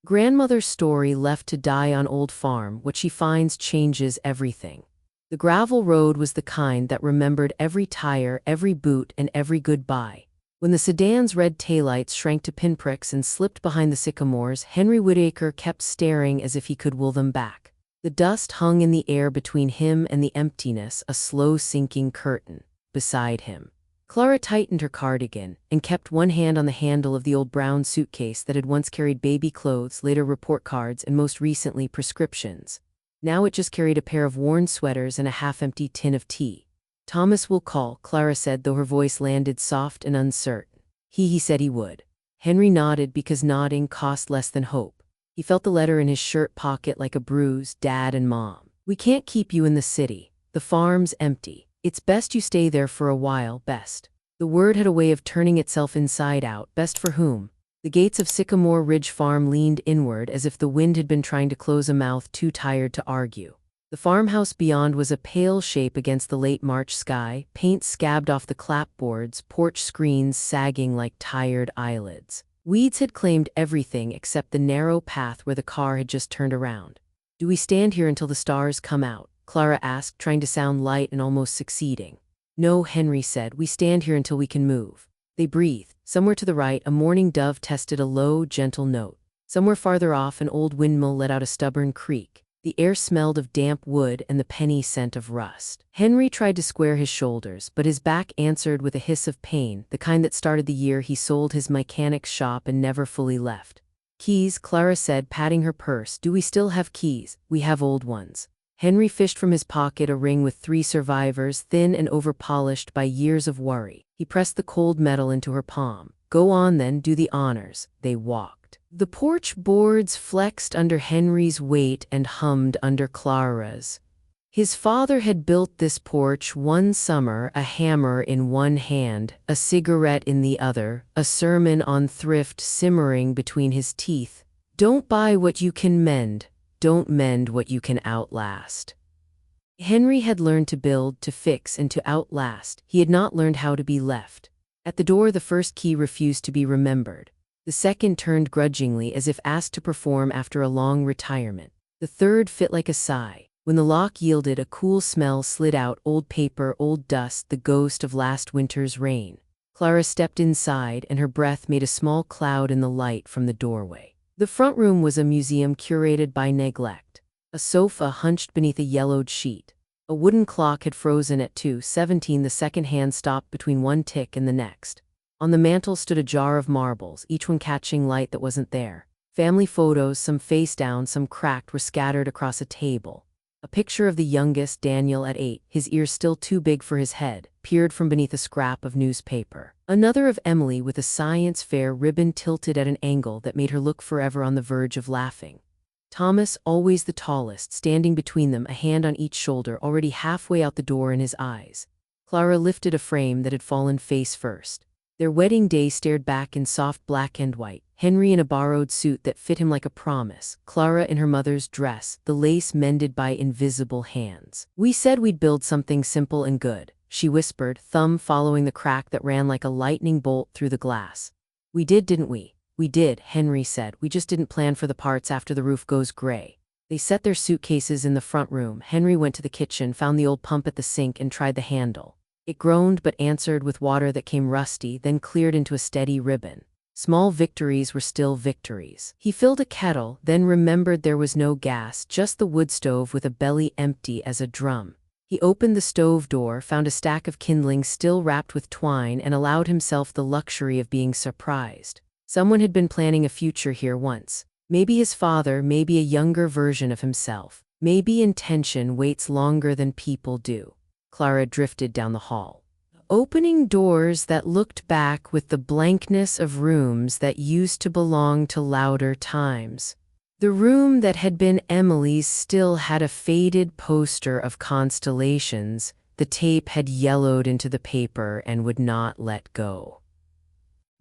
Grandmother's story left to die on old farm, what she finds changes everything. The gravel road was the kind that remembered every tire, every boot, and every goodbye. When the sedan's red taillights shrank to pinpricks and slipped behind the sycamores, Henry Whittaker kept staring as if he could will them back. The dust hung in the air between him and the emptiness, a slow-sinking curtain. Beside him, Clara tightened her cardigan and kept one hand on the handle of the old brown suitcase that had once carried baby clothes, later report cards, and most recently prescriptions. Now it just carried a pair of worn sweaters and a half-empty tin of tea. "Thomas will call," Clara said, though her voice landed soft and uncertain. He said he would. Henry nodded because nodding cost less than hope. He felt the letter in his shirt pocket like a bruise. "Dad and Mom. We can't keep you in the city. The farm's empty. It's best you stay there for a while, best." The word had a way of turning itself inside out. Best for whom? The gates of Sycamore Ridge Farm leaned inward as if the wind had been trying to close a mouth too tired to argue. The farmhouse beyond was a pale shape against the late March sky, paint scabbed off the clapboards, porch screens sagging like tired eyelids. Weeds had claimed everything except the narrow path where the car had just turned around. "Do we stand here until the stars come out?" Clara asked, trying to sound light and almost succeeding. "No," Henry said, "we stand here until we can move." They breathed. Somewhere to the right, a mourning dove tested a low, gentle note. Somewhere farther off, an old windmill let out a stubborn creak. The air smelled of damp wood and the penny scent of rust. Henry tried to square his shoulders, but his back answered with a hiss of pain, the kind that started the year he sold his mechanic's shop and never fully left. "Keys," Clara said, patting her purse. "Do we still have keys?" "We have old ones." Henry fished from his pocket a ring with 3 survivors, thin and overpolished by years of worry. He pressed the cold metal into her palm. "Go on then, do the honors." They walked. The porch boards flexed under Henry's weight and hummed under Clara's. His father had built this porch one summer, a hammer in one hand, a cigarette in the other, a sermon on thrift simmering between his teeth. "Don't buy what you can mend. Don't mend what you can outlast." Henry had learned to build, to fix, and to outlast. He had not learned how to be left. At the door, the first key refused to be remembered. The second turned grudgingly as if asked to perform after a long retirement. The third fit like a sigh. When the lock yielded, a cool smell slid out, old paper, old dust, the ghost of last winter's rain. Clara stepped inside, and her breath made a small cloud in the light from the doorway. The front room was a museum curated by neglect. A sofa hunched beneath a yellowed sheet. A wooden clock had frozen at 2:17. The second hand stopped between one tick and the next. On the mantel stood a jar of marbles, each one catching light that wasn't there. Family photos, some face down, some cracked, were scattered across a table. A picture of the youngest, Daniel, at 8, his ears still too big for his head, peered from beneath a scrap of newspaper. Another of Emily with a science fair ribbon tilted at an angle that made her look forever on the verge of laughing. Thomas, always the tallest, standing between them, a hand on each shoulder, already halfway out the door in his eyes. Clara lifted a frame that had fallen face first. Their wedding day stared back in soft black and white. Henry in a borrowed suit that fit him like a promise. Clara in her mother's dress, the lace mended by invisible hands. "We said we'd build something simple and good," she whispered, thumb following the crack that ran like a lightning bolt through the glass. "We did, didn't we?" "We did," Henry said. "We just didn't plan for the parts after the roof goes gray." They set their suitcases in the front room. Henry went to the kitchen, found the old pump at the sink, and tried the handle. It groaned but answered with water that came rusty, then cleared into a steady ribbon. Small victories were still victories. He filled a kettle, then remembered there was no gas, just the wood stove with a belly empty as a drum. He opened the stove door, found a stack of kindling still wrapped with twine, and allowed himself the luxury of being surprised. Someone had been planning a future here once. Maybe his father, maybe a younger version of himself. Maybe intention waits longer than people do. Clara drifted down the hall, opening doors that looked back with the blankness of rooms that used to belong to louder times. The room that had been Emily's still had a faded poster of constellations. The tape had yellowed into the paper and would not let go.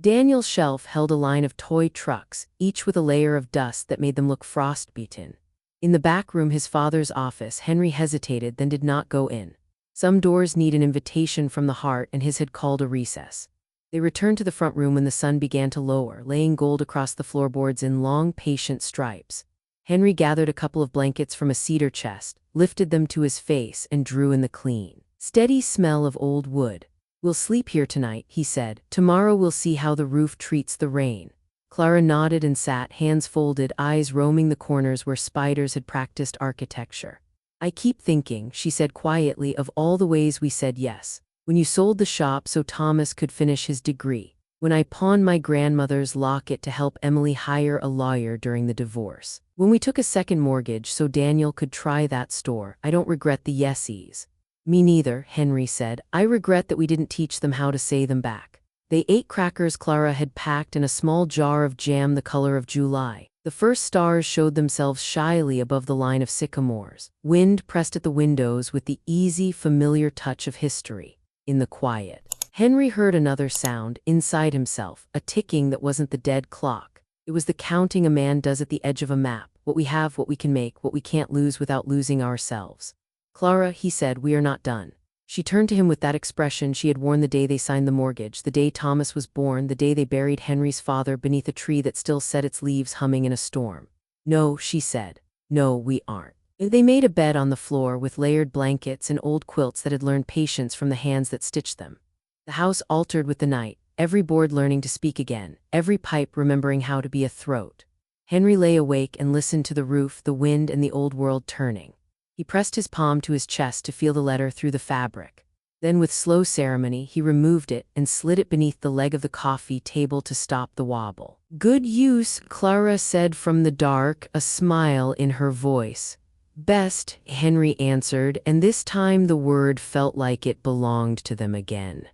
Daniel's shelf held a line of toy trucks, each with a layer of dust that made them look frostbeaten. In the back room, his father's office, Henry hesitated, then did not go in. Some doors need an invitation from the heart, and his had called a recess. They returned to the front room when the sun began to lower, laying gold across the floorboards in long, patient stripes. Henry gathered a couple of blankets from a cedar chest, lifted them to his face, and drew in the clean, steady smell of old wood. "We'll sleep here tonight," he said. "Tomorrow we'll see how the roof treats the rain." Clara nodded and sat, hands folded, eyes roaming the corners where spiders had practiced architecture. "I keep thinking," she said quietly, "of all the ways we said yes. When you sold the shop so Thomas could finish his degree. When I pawned my grandmother's locket to help Emily hire a lawyer during the divorce. When we took a second mortgage so Daniel could try that store. I don't regret the yesies." "Me neither," Henry said. "I regret that we didn't teach them how to say them back." They ate crackers Clara had packed and a small jar of jam the color of July. The first stars showed themselves shyly above the line of sycamores. Wind pressed at the windows with the easy, familiar touch of history. In the quiet, Henry heard another sound inside himself, a ticking that wasn't the dead clock. It was the counting a man does at the edge of a map, what we have, what we can make, what we can't lose without losing ourselves. "Clara," he said, "we are not done." She turned to him with that expression she had worn the day they signed the mortgage, the day Thomas was born, the day they buried Henry's father beneath a tree that still set its leaves humming in a storm. "No," she said. "No, we aren't." They made a bed on the floor with layered blankets and old quilts that had learned patience from the hands that stitched them. The house altered with the night, every board learning to speak again, every pipe remembering how to be a throat. Henry lay awake and listened to the roof, the wind, and the old world turning. He pressed his palm to his chest to feel the letter through the fabric. Then with slow ceremony, he removed it and slid it beneath the leg of the coffee table to stop the wobble. "Good use," Clara said from the dark, a smile in her voice. "Best," Henry answered, and this time the word felt like it belonged to them again.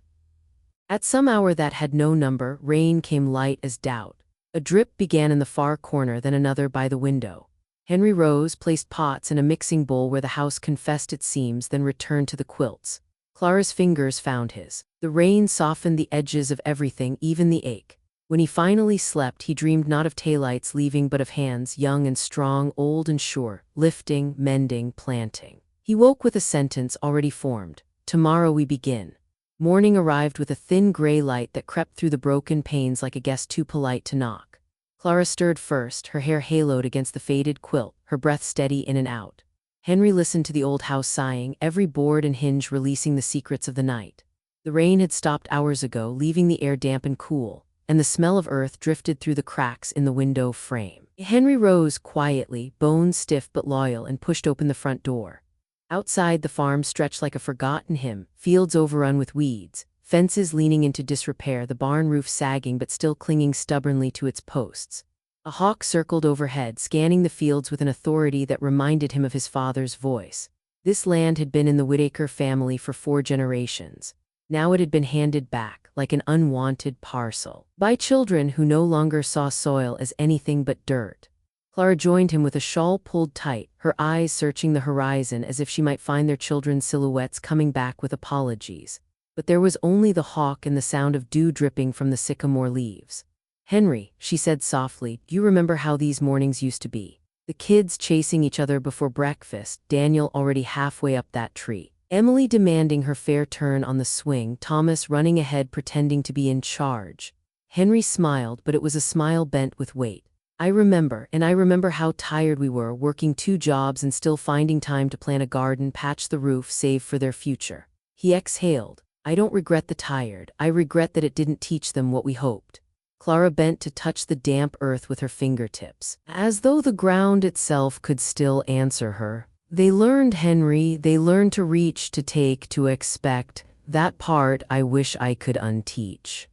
At some hour that had no number, rain came light as doubt. A drip began in the far corner, then another by the window. Henry rose, placed pots and a mixing bowl where the house confessed its seams, then returned to the quilts. Clara's fingers found his. The rain softened the edges of everything, even the ache. When he finally slept, he dreamed not of taillights leaving but of hands, young and strong, old and sure, lifting, mending, planting. He woke with a sentence already formed. "Tomorrow we begin." Morning arrived with a thin gray light that crept through the broken panes like a guest too polite to knock. Clara stirred first, her hair haloed against the faded quilt, her breath steady in and out. Henry listened to the old house sighing, every board and hinge releasing the secrets of the night. The rain had stopped hours ago, leaving the air damp and cool, and the smell of earth drifted through the cracks in the window frame. Henry rose quietly, bones stiff but loyal, and pushed open the front door. Outside, the farm stretched like a forgotten hymn, fields overrun with weeds, fences leaning into disrepair, the barn roof sagging but still clinging stubbornly to its posts. A hawk circled overhead, scanning the fields with an authority that reminded him of his father's voice. This land had been in the Whittaker family for 4 generations. Now it had been handed back, like an unwanted parcel, by children who no longer saw soil as anything but dirt. Clara joined him with a shawl pulled tight, her eyes searching the horizon as if she might find their children's silhouettes coming back with apologies. But there was only the hawk and the sound of dew dripping from the sycamore leaves. "Henry," she said softly, "do you remember how these mornings used to be? The kids chasing each other before breakfast, Daniel already halfway up that tree. Emily demanding her fair turn on the swing, Thomas running ahead pretending to be in charge." Henry smiled, but it was a smile bent with weight. "I remember, and I remember how tired we were, working 2 jobs and still finding time to plant a garden, patch the roof, save for their future." He exhaled. "I don't regret the tired, I regret that it didn't teach them what we hoped." Clara bent to touch the damp earth with her fingertips, as though the ground itself could still answer her. "They learned, Henry, they learned to reach, to take, to expect. That part I wish I could unteach."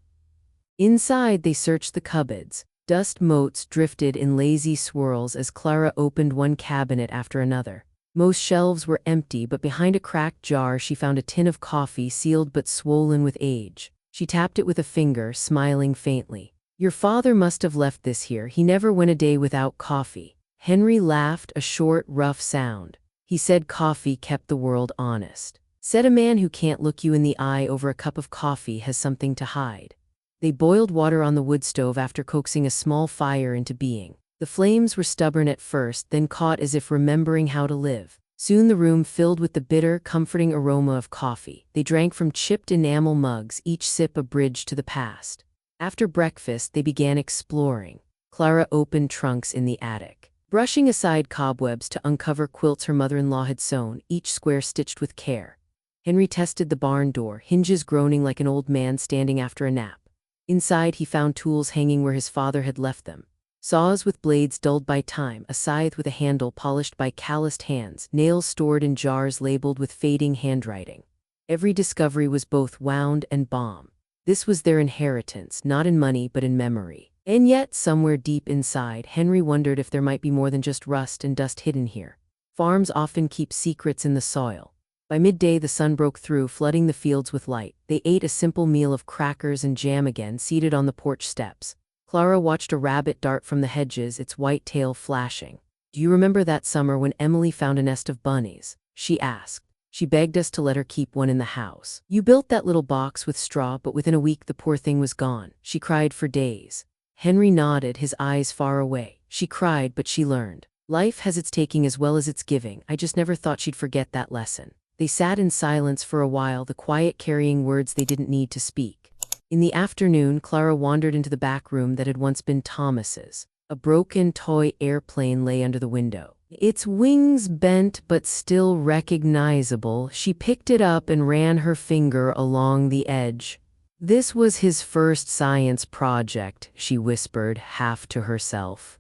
Inside, they searched the cupboards. Dust motes drifted in lazy swirls as Clara opened one cabinet after another. Most shelves were empty, but behind a cracked jar she found a tin of coffee, sealed but swollen with age. She tapped it with a finger, smiling faintly. "Your father must have left this here. He never went a day without coffee." Henry laughed, a short, rough sound. He said coffee kept the world honest. Said a man who can't look you in the eye over a cup of coffee has something to hide. They boiled water on the wood stove after coaxing a small fire into being. The flames were stubborn at first, then caught as if remembering how to live. Soon the room filled with the bitter, comforting aroma of coffee. They drank from chipped enamel mugs, each sip a bridge to the past. After breakfast, they began exploring. Clara opened trunks in the attic, brushing aside cobwebs to uncover quilts her mother-in-law had sewn, each square stitched with care. Henry tested the barn door, hinges groaning like an old man standing after a nap. Inside, he found tools hanging where his father had left them. Saws with blades dulled by time, a scythe with a handle polished by calloused hands, nails stored in jars labeled with fading handwriting. Every discovery was both wound and balm. This was their inheritance, not in money but in memory. And yet, somewhere deep inside, Henry wondered if there might be more than just rust and dust hidden here. Farms often keep secrets in the soil. By midday, the sun broke through, flooding the fields with light. They ate a simple meal of crackers and jam again, seated on the porch steps. Clara watched a rabbit dart from the hedges, its white tail flashing. "Do you remember that summer when Emily found a nest of bunnies?" she asked. "She begged us to let her keep one in the house. You built that little box with straw, but within a week the poor thing was gone. She cried for days." Henry nodded, his eyes far away. "She cried, but she learned. Life has its taking as well as its giving. I just never thought she'd forget that lesson." They sat in silence for a while, the quiet carrying words they didn't need to speak. In the afternoon, Clara wandered into the back room that had once been Thomas's. A broken toy airplane lay under the window. Its wings bent but still recognizable. She picked it up and ran her finger along the edge. "This was his first science project," she whispered, half to herself.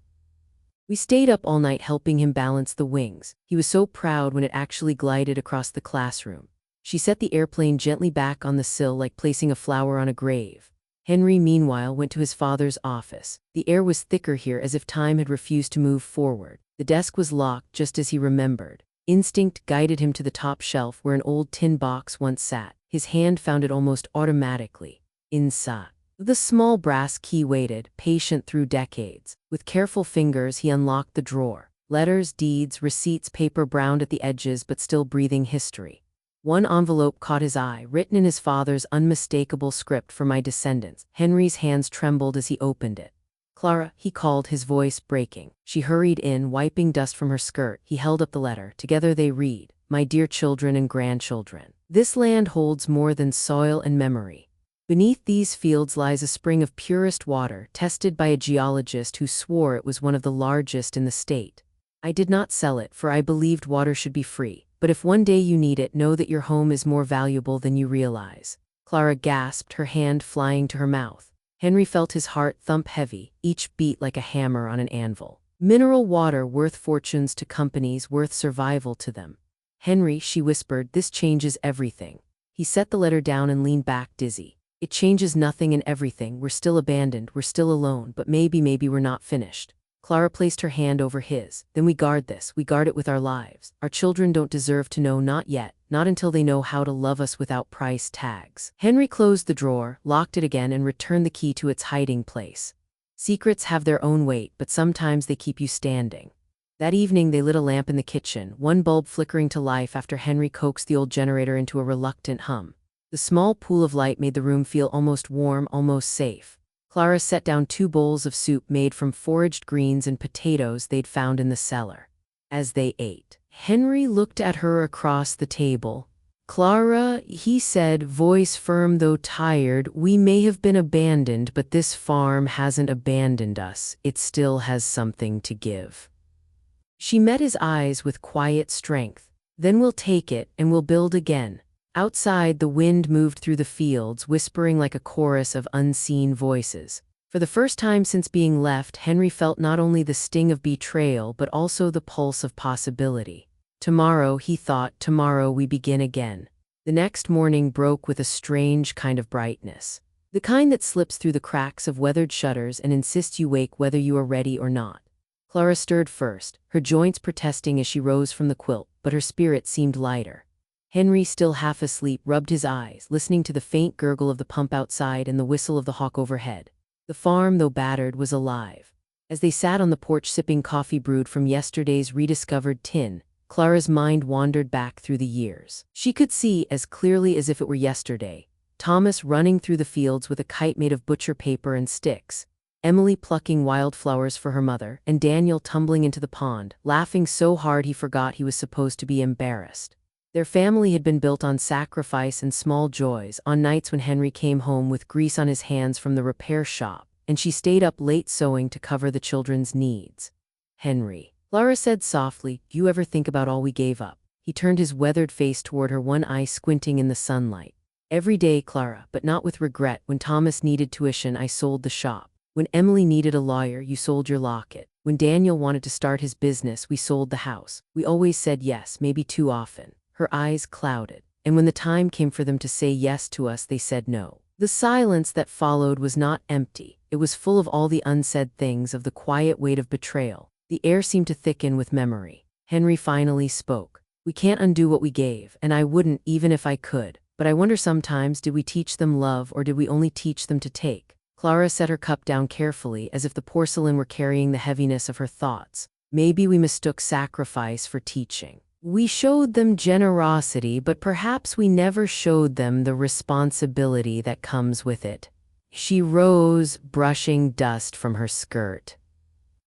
"We stayed up all night helping him balance the wings. He was so proud when it actually glided across the classroom." She set the airplane gently back on the sill like placing a flower on a grave. Henry, meanwhile, went to his father's office. The air was thicker here, as if time had refused to move forward. The desk was locked, just as he remembered. Instinct guided him to the top shelf where an old tin box once sat. His hand found it almost automatically. Inside, the small brass key waited, patient through decades. With careful fingers, he unlocked the drawer. Letters, deeds, receipts, paper browned at the edges but still breathing history. One envelope caught his eye, written in his father's unmistakable script, "For my descendants." Henry's hands trembled as he opened it. "Clara," he called, his voice breaking. She hurried in, wiping dust from her skirt. He held up the letter. Together they read, "My dear children and grandchildren, this land holds more than soil and memory. Beneath these fields lies a spring of purest water, tested by a geologist who swore it was one of the largest in the state. I did not sell it, for I believed water should be free. But if one day you need it, know that your home is more valuable than you realize." Clara gasped, her hand flying to her mouth. Henry felt his heart thump heavy, each beat like a hammer on an anvil. Mineral water worth fortunes to companies, worth survival to them. "Henry," she whispered, "this changes everything." He set the letter down and leaned back, dizzy. "It changes nothing and everything. We're still abandoned, we're still alone, but maybe we're not finished." Clara placed her hand over his. "Then we guard this. We guard it with our lives. Our children don't deserve to know, not yet, not until they know how to love us without price tags." Henry closed the drawer, locked it again, and returned the key to its hiding place. Secrets have their own weight, but sometimes they keep you standing. That evening they lit a lamp in the kitchen, one bulb flickering to life after Henry coaxed the old generator into a reluctant hum. The small pool of light made the room feel almost warm, almost safe. Clara set down 2 bowls of soup made from foraged greens and potatoes they'd found in the cellar. As they ate, Henry looked at her across the table. "Clara," he said, voice firm though tired, "we may have been abandoned, but this farm hasn't abandoned us. It still has something to give." She met his eyes with quiet strength. "Then we'll take it, and we'll build again." Outside, the wind moved through the fields, whispering like a chorus of unseen voices. For the first time since being left, Henry felt not only the sting of betrayal but also the pulse of possibility. Tomorrow, he thought, tomorrow we begin again. The next morning broke with a strange kind of brightness. The kind that slips through the cracks of weathered shutters and insists you wake whether you are ready or not. Clara stirred first, her joints protesting as she rose from the quilt, but her spirit seemed lighter. Henry, still half asleep, rubbed his eyes, listening to the faint gurgle of the pump outside and the whistle of the hawk overhead. The farm, though battered, was alive. As they sat on the porch sipping coffee brewed from yesterday's rediscovered tin, Clara's mind wandered back through the years. She could see, as clearly as if it were yesterday, Thomas running through the fields with a kite made of butcher paper and sticks. Emily plucking wildflowers for her mother, and Daniel tumbling into the pond, laughing so hard he forgot he was supposed to be embarrassed. Their family had been built on sacrifice and small joys, on nights when Henry came home with grease on his hands from the repair shop, and she stayed up late sewing to cover the children's needs. Henry, Clara said softly, "Do you ever think about all we gave up?" He turned his weathered face toward her, one eye squinting in the sunlight. "Every day, Clara, but not with regret. When Thomas needed tuition, I sold the shop. When Emily needed a lawyer, you sold your locket. When Daniel wanted to start his business, we sold the house. We always said yes, maybe too often." Her eyes clouded. "And when the time came for them to say yes to us, they said no." The silence that followed was not empty. It was full of all the unsaid things, of the quiet weight of betrayal. The air seemed to thicken with memory. Henry finally spoke. "We can't undo what we gave, and I wouldn't even if I could. But I wonder sometimes, did we teach them love, or did we only teach them to take?" Clara set her cup down carefully, as if the porcelain were carrying the heaviness of her thoughts. "Maybe we mistook sacrifice for teaching. We showed them generosity, but perhaps we never showed them the responsibility that comes with it." She rose, brushing dust from her skirt.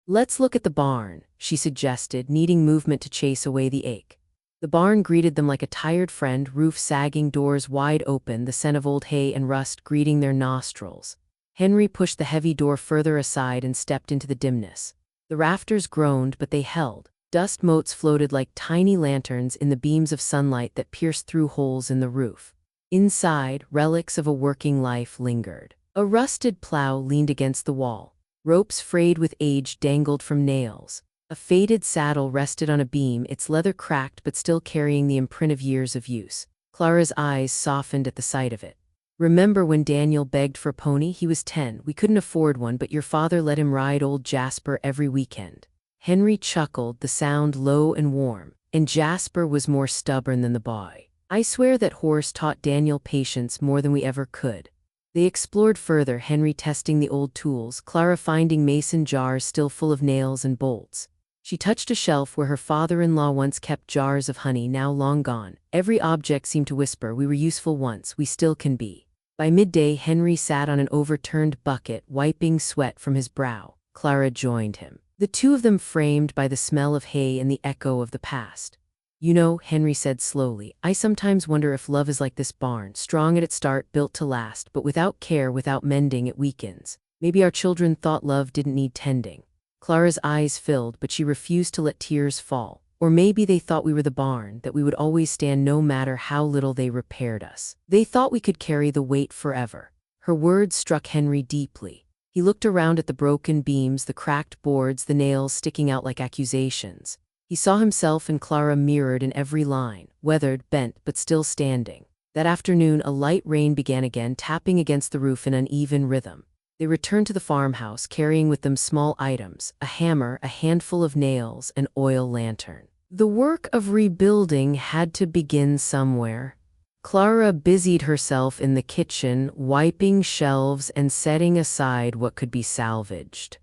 "Let's look at the barn," she suggested, needing movement to chase away the ache. The barn greeted them like a tired friend, roof sagging, doors wide open, the scent of old hay and rust greeting their nostrils. Henry pushed the heavy door further aside and stepped into the dimness. The rafters groaned, but they held. Dust motes floated like tiny lanterns in the beams of sunlight that pierced through holes in the roof. Inside, relics of a working life lingered. A rusted plow leaned against the wall. Ropes frayed with age dangled from nails. A faded saddle rested on a beam, its leather cracked but still carrying the imprint of years of use. Clara's eyes softened at the sight of it. "Remember when Daniel begged for a pony? He was 10. We couldn't afford one, but your father let him ride old Jasper every weekend." Henry chuckled, the sound low and warm. "And Jasper was more stubborn than the boy. I swear that horse taught Daniel patience more than we ever could." They explored further, Henry testing the old tools, Clara finding mason jars still full of nails and bolts. She touched a shelf where her father-in-law once kept jars of honey, now long gone. Every object seemed to whisper, "We were useful once, we still can be." By midday, Henry sat on an overturned bucket, wiping sweat from his brow. Clara joined him. The two of them framed by the smell of hay and the echo of the past. "You know," Henry said slowly, "I sometimes wonder if love is like this barn, strong at its start, built to last, but without care, without mending, it weakens. Maybe our children thought love didn't need tending." Clara's eyes filled, but she refused to let tears fall. "Or maybe they thought we were the barn, that we would always stand no matter how little they repaired us. They thought we could carry the weight forever." Her words struck Henry deeply. He looked around at the broken beams, the cracked boards, the nails sticking out like accusations. He saw himself and Clara mirrored in every line, weathered, bent, but still standing. That afternoon, a light rain began again, tapping against the roof in uneven rhythm. They returned to the farmhouse, carrying with them small items, a hammer, a handful of nails, an oil lantern. The work of rebuilding had to begin somewhere. Clara busied herself in the kitchen, wiping shelves and setting aside what could be salvaged.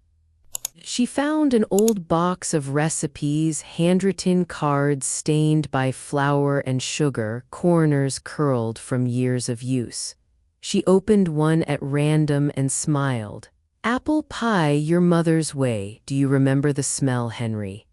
She found an old box of recipes, handwritten cards stained by flour and sugar, corners curled from years of use. She opened one at random and smiled. "Apple pie your mother's way. Do you remember the smell, Henry?"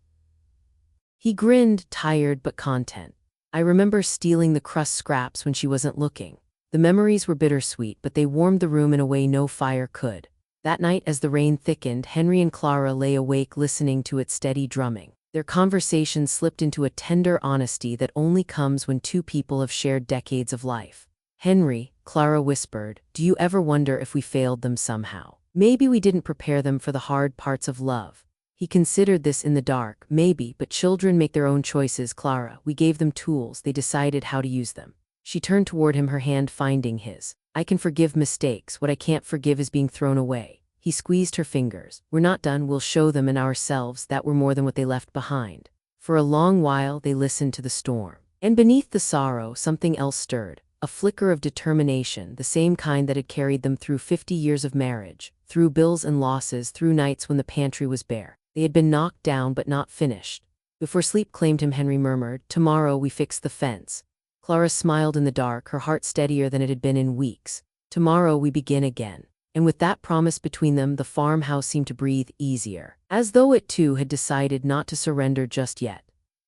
He grinned, tired but content. "I remember stealing the crust scraps when she wasn't looking." The memories were bittersweet, but they warmed the room in a way no fire could. That night, as the rain thickened, Henry and Clara lay awake listening to its steady drumming. Their conversation slipped into a tender honesty that only comes when two people have shared decades of life. "Henry," Clara whispered, "do you ever wonder if we failed them somehow? Maybe we didn't prepare them for the hard parts of love." He considered this in the dark. "Maybe, but children make their own choices, Clara. We gave them tools, they decided how to use them." She turned toward him, her hand finding his. "I can forgive mistakes. What I can't forgive is being thrown away." He squeezed her fingers. "We're not done. We'll show them and ourselves that we're more than what they left behind." For a long while, they listened to the storm. And beneath the sorrow, something else stirred. A flicker of determination, the same kind that had carried them through 50 years of marriage, through bills and losses, through nights when the pantry was bare. They had been knocked down but not finished. Before sleep claimed him, Henry murmured, "Tomorrow we fix the fence." Clara smiled in the dark, her heart steadier than it had been in weeks. "Tomorrow we begin again." and with that promise between them, the farmhouse seemed to breathe easier, as though it too had decided not to surrender just yet.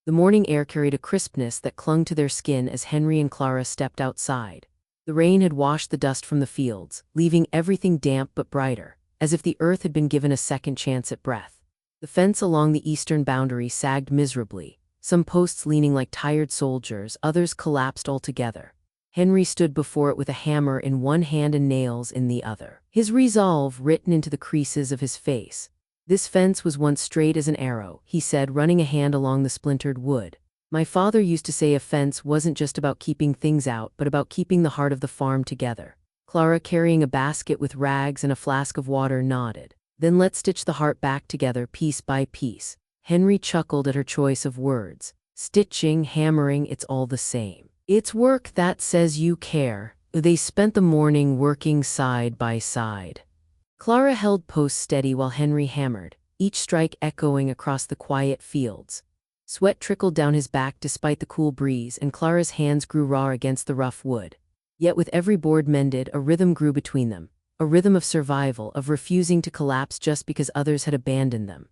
The morning air carried a crispness that clung to their skin as Henry and Clara stepped outside. The rain had washed the dust from the fields, leaving everything damp but brighter, as if the earth had been given a second chance at breath. The fence along the eastern boundary sagged miserably, some posts leaning like tired soldiers, others collapsed altogether. Henry stood before it with a hammer in one hand and nails in the other, his resolve written into the creases of his face. "This fence was once straight as an arrow," he said, running a hand along the splintered wood. "My father used to say a fence wasn't just about keeping things out, but about keeping the heart of the farm together." Clara, carrying a basket with rags and a flask of water, nodded. "Then let's stitch the heart back together piece by piece." Henry chuckled at her choice of words. "Stitching, hammering, it's all the same. It's work that says you care." They spent the morning working side by side. Clara held posts steady while Henry hammered, each strike echoing across the quiet fields. Sweat trickled down his back despite the cool breeze, and Clara's hands grew raw against the rough wood. Yet with every board mended, a rhythm grew between them, a rhythm of survival, of refusing to collapse just because others had abandoned them.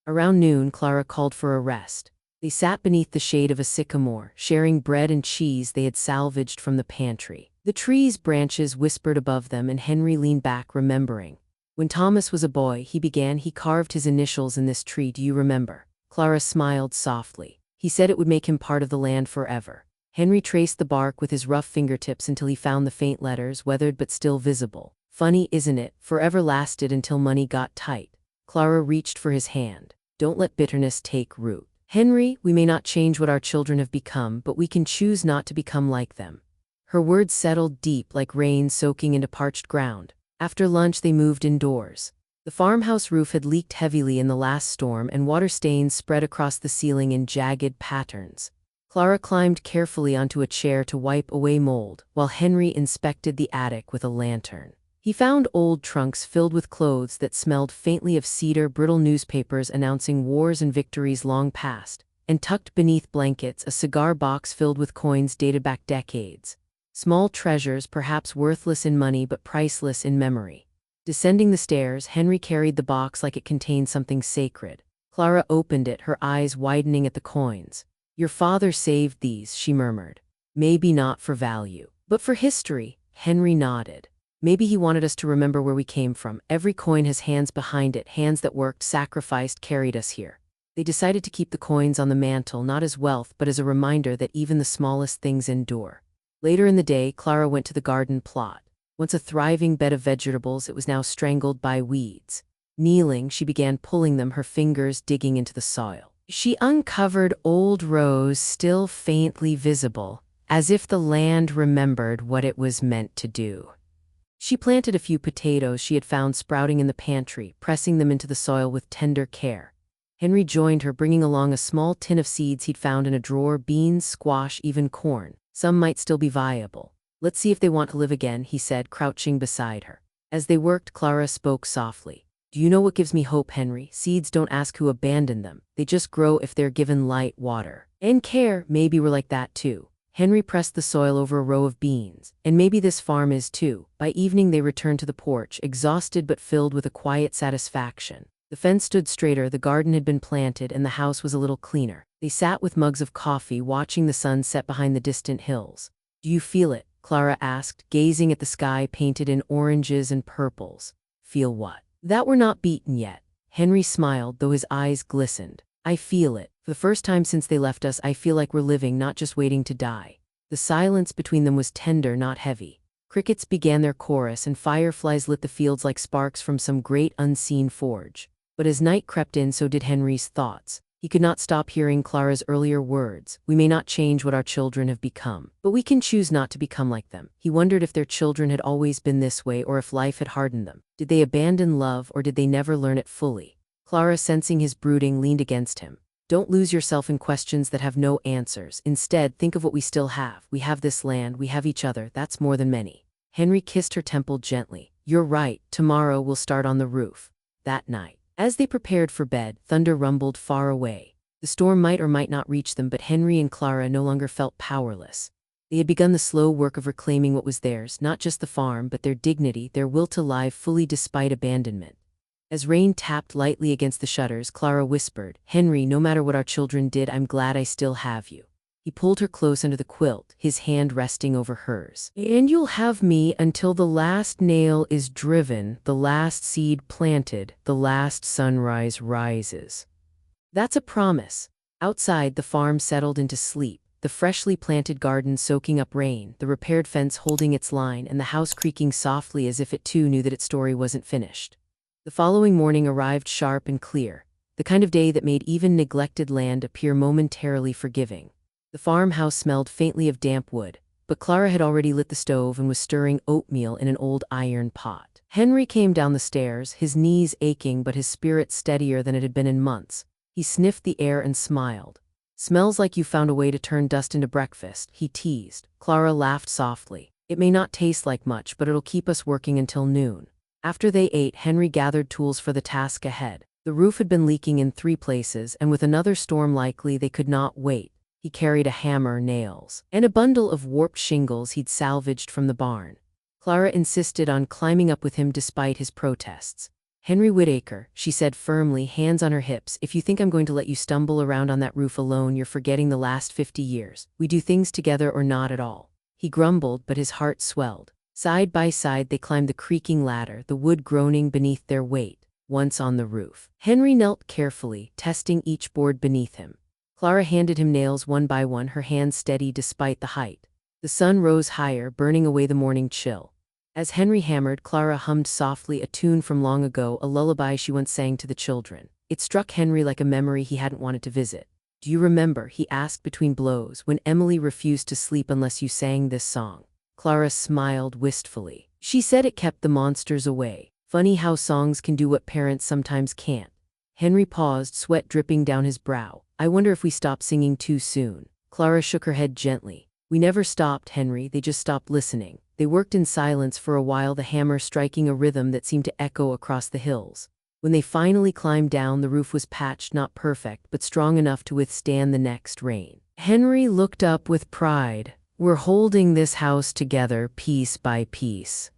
Around noon, Clara called for a rest. They sat beneath the shade of a sycamore, sharing bread and cheese they had salvaged from the pantry. The tree's branches whispered above them, and Henry leaned back, remembering. "When Thomas was a boy," he began, "he carved his initials in this tree, do you remember?" Clara smiled softly. "He said it would make him part of the land forever." Henry traced the bark with his rough fingertips until he found the faint letters, weathered but still visible. "Funny, isn't it? Forever lasted until money got tight." Clara reached for his hand. "Don't let bitterness take root. Henry, we may not change what our children have become, but we can choose not to become like them." Her words settled deep like rain soaking into parched ground. After lunch they moved indoors. The farmhouse roof had leaked heavily in the last storm, and water stains spread across the ceiling in jagged patterns. Clara climbed carefully onto a chair to wipe away mold, while Henry inspected the attic with a lantern. He found old trunks filled with clothes that smelled faintly of cedar, brittle newspapers announcing wars and victories long past, and tucked beneath blankets a cigar box filled with coins dated back decades. Small treasures, perhaps worthless in money but priceless in memory. Descending the stairs, Henry carried the box like it contained something sacred. Clara opened it, her eyes widening at the coins. "Your father saved these," she murmured. "Maybe not for value, but for history." Henry nodded. "Maybe he wanted us to remember where we came from. Every coin has hands behind it, hands that worked, sacrificed, carried us here." They decided to keep the coins on the mantle, not as wealth, but as a reminder that even the smallest things endure. Later in the day, Clara went to the garden plot. Once a thriving bed of vegetables, it was now strangled by weeds. Kneeling, she began pulling them, her fingers digging into the soil. She uncovered old rows still faintly visible, as if the land remembered what it was meant to do. She planted a few potatoes she had found sprouting in the pantry, pressing them into the soil with tender care. Henry joined her, bringing along a small tin of seeds he'd found in a drawer: beans, squash, even corn. Some might still be viable. "Let's see if they want to live again," he said, crouching beside her. As they worked, Clara spoke softly. "Do you know what gives me hope, Henry? Seeds don't ask who abandoned them. They just grow if they're given light, water, and care. Maybe we're like that too." Henry pressed the soil over a row of beans. "And maybe this farm is too." By evening they returned to the porch, exhausted but filled with a quiet satisfaction. The fence stood straighter, the garden had been planted, and the house was a little cleaner. They sat with mugs of coffee, watching the sun set behind the distant hills. "Do you feel it?" Clara asked, gazing at the sky painted in oranges and purples. "Feel what?" "That we're not beaten yet." Henry smiled, though his eyes glistened. "I feel it. For the first time since they left us, I feel like we're living, not just waiting to die." The silence between them was tender, not heavy. Crickets began their chorus, and fireflies lit the fields like sparks from some great unseen forge. But as night crept in, so did Henry's thoughts. He could not stop hearing Clara's earlier words. "We may not change what our children have become, but we can choose not to become like them." He wondered if their children had always been this way, or if life had hardened them. Did they abandon love, or did they never learn it fully? Clara, sensing his brooding, leaned against him. "Don't lose yourself in questions that have no answers. Instead, think of what we still have. We have this land, we have each other. That's more than many." Henry kissed her temple gently. "You're right. Tomorrow we'll start on the roof." That night, as they prepared for bed, thunder rumbled far away. The storm might or might not reach them, but Henry and Clara no longer felt powerless. They had begun the slow work of reclaiming what was theirs, not just the farm, but their dignity, their will to live fully despite abandonment. As rain tapped lightly against the shutters, Clara whispered, "Henry, no matter what our children did, I'm glad I still have you." He pulled her close under the quilt, his hand resting over hers. "And you'll have me until the last nail is driven, the last seed planted, the last sunrise rises." That's a promise. Outside, the farm settled into sleep, the freshly planted garden soaking up rain, the repaired fence holding its line, and the house creaking softly as if it too knew that its story wasn't finished. The following morning arrived sharp and clear, the kind of day that made even neglected land appear momentarily forgiving. The farmhouse smelled faintly of damp wood, but Clara had already lit the stove and was stirring oatmeal in an old iron pot. Henry came down the stairs, his knees aching but his spirit steadier than it had been in months. He sniffed the air and smiled. "Smells like you found a way to turn dust into breakfast," he teased. Clara laughed softly. "It may not taste like much, but it'll keep us working until noon." After they ate, Henry gathered tools for the task ahead. The roof had been leaking in 3 places, and with another storm likely, they could not wait. He carried a hammer, nails, and a bundle of warped shingles he'd salvaged from the barn. Clara insisted on climbing up with him despite his protests. "Henry Whittaker," she said firmly, hands on her hips, "if you think I'm going to let you stumble around on that roof alone, you're forgetting the last 50 years. We do things together or not at all." He grumbled, but his heart swelled. Side by side they climbed the creaking ladder, the wood groaning beneath their weight. Once on the roof, Henry knelt carefully, testing each board beneath him. Clara handed him nails one by one, her hands steady despite the height. The sun rose higher, burning away the morning chill. As Henry hammered, Clara hummed softly a tune from long ago, a lullaby she once sang to the children. It struck Henry like a memory he hadn't wanted to visit. "Do you remember," he asked between blows, "when Emily refused to sleep unless you sang this song?" Clara smiled wistfully. She said it kept the monsters away. Funny how songs can do what parents sometimes can't. Henry paused, sweat dripping down his brow. "I wonder if we stopped singing too soon." Clara shook her head gently. "We never stopped, Henry, they just stopped listening." They worked in silence for a while, the hammer striking a rhythm that seemed to echo across the hills. When they finally climbed down, the roof was patched, not perfect, but strong enough to withstand the next rain. Henry looked up with pride. "We're holding this house together, piece by piece."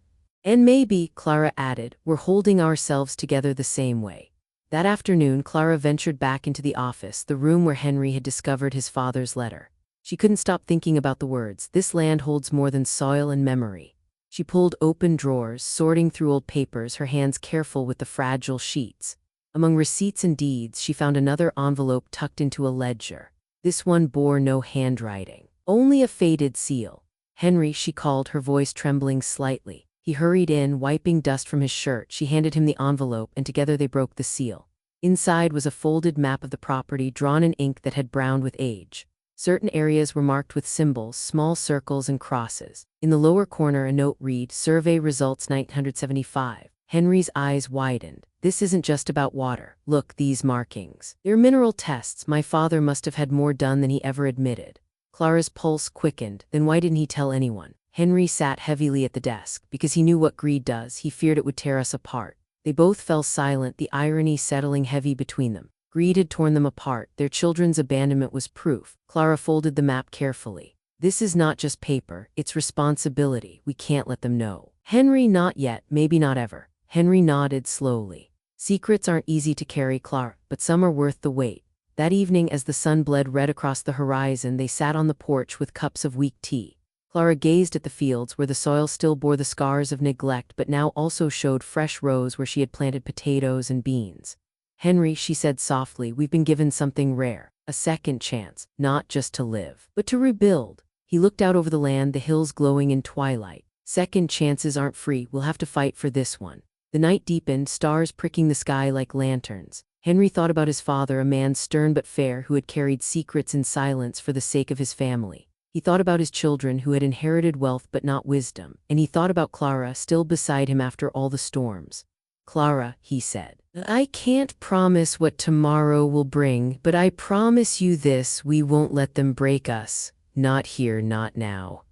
"And maybe," Clara added, "we're holding ourselves together the same way." That afternoon, Clara ventured back into the office, the room where Henry had discovered his father's letter. She couldn't stop thinking about the words, "This land holds more than soil and memory." She pulled open drawers, sorting through old papers, her hands careful with the fragile sheets. Among receipts and deeds, she found another envelope tucked into a ledger. This one bore no handwriting, only a faded seal. "Henry," she called, her voice trembling slightly. He hurried in, wiping dust from his shirt. She handed him the envelope, and together they broke the seal. Inside was a folded map of the property, drawn in ink that had browned with age. Certain areas were marked with symbols, small circles and crosses. In the lower corner, a note read, "Survey results 1975. Henry's eyes widened. "This isn't just about water. Look, these markings. They're mineral tests. My father must have had more done than he ever admitted." Clara's pulse quickened. "Then why didn't he tell anyone?" Henry sat heavily at the desk. "Because he knew what greed does. He feared it would tear us apart." They both fell silent, the irony settling heavy between them. Greed had torn them apart. Their children's abandonment was proof. Clara folded the map carefully. "This is not just paper, it's responsibility. We can't let them know." "Henry, not yet, maybe not ever." Henry nodded slowly. "Secrets aren't easy to carry, Clara, but some are worth the wait." That evening, as the sun bled red across the horizon, they sat on the porch with cups of weak tea. Clara gazed at the fields where the soil still bore the scars of neglect but now also showed fresh rows where she had planted potatoes and beans. "Henry," she said softly, "we've been given something rare, a second chance, not just to live, but to rebuild." He looked out over the land, the hills glowing in twilight. "Second chances aren't free, we'll have to fight for this one." The night deepened, stars pricking the sky like lanterns. Henry thought about his father, a man stern but fair who had carried secrets in silence for the sake of his family. He thought about his children who had inherited wealth but not wisdom, and he thought about Clara, still beside him after all the storms. "Clara," he said, "I can't promise what tomorrow will bring, but I promise you this, we won't let them break us. Not here, not now."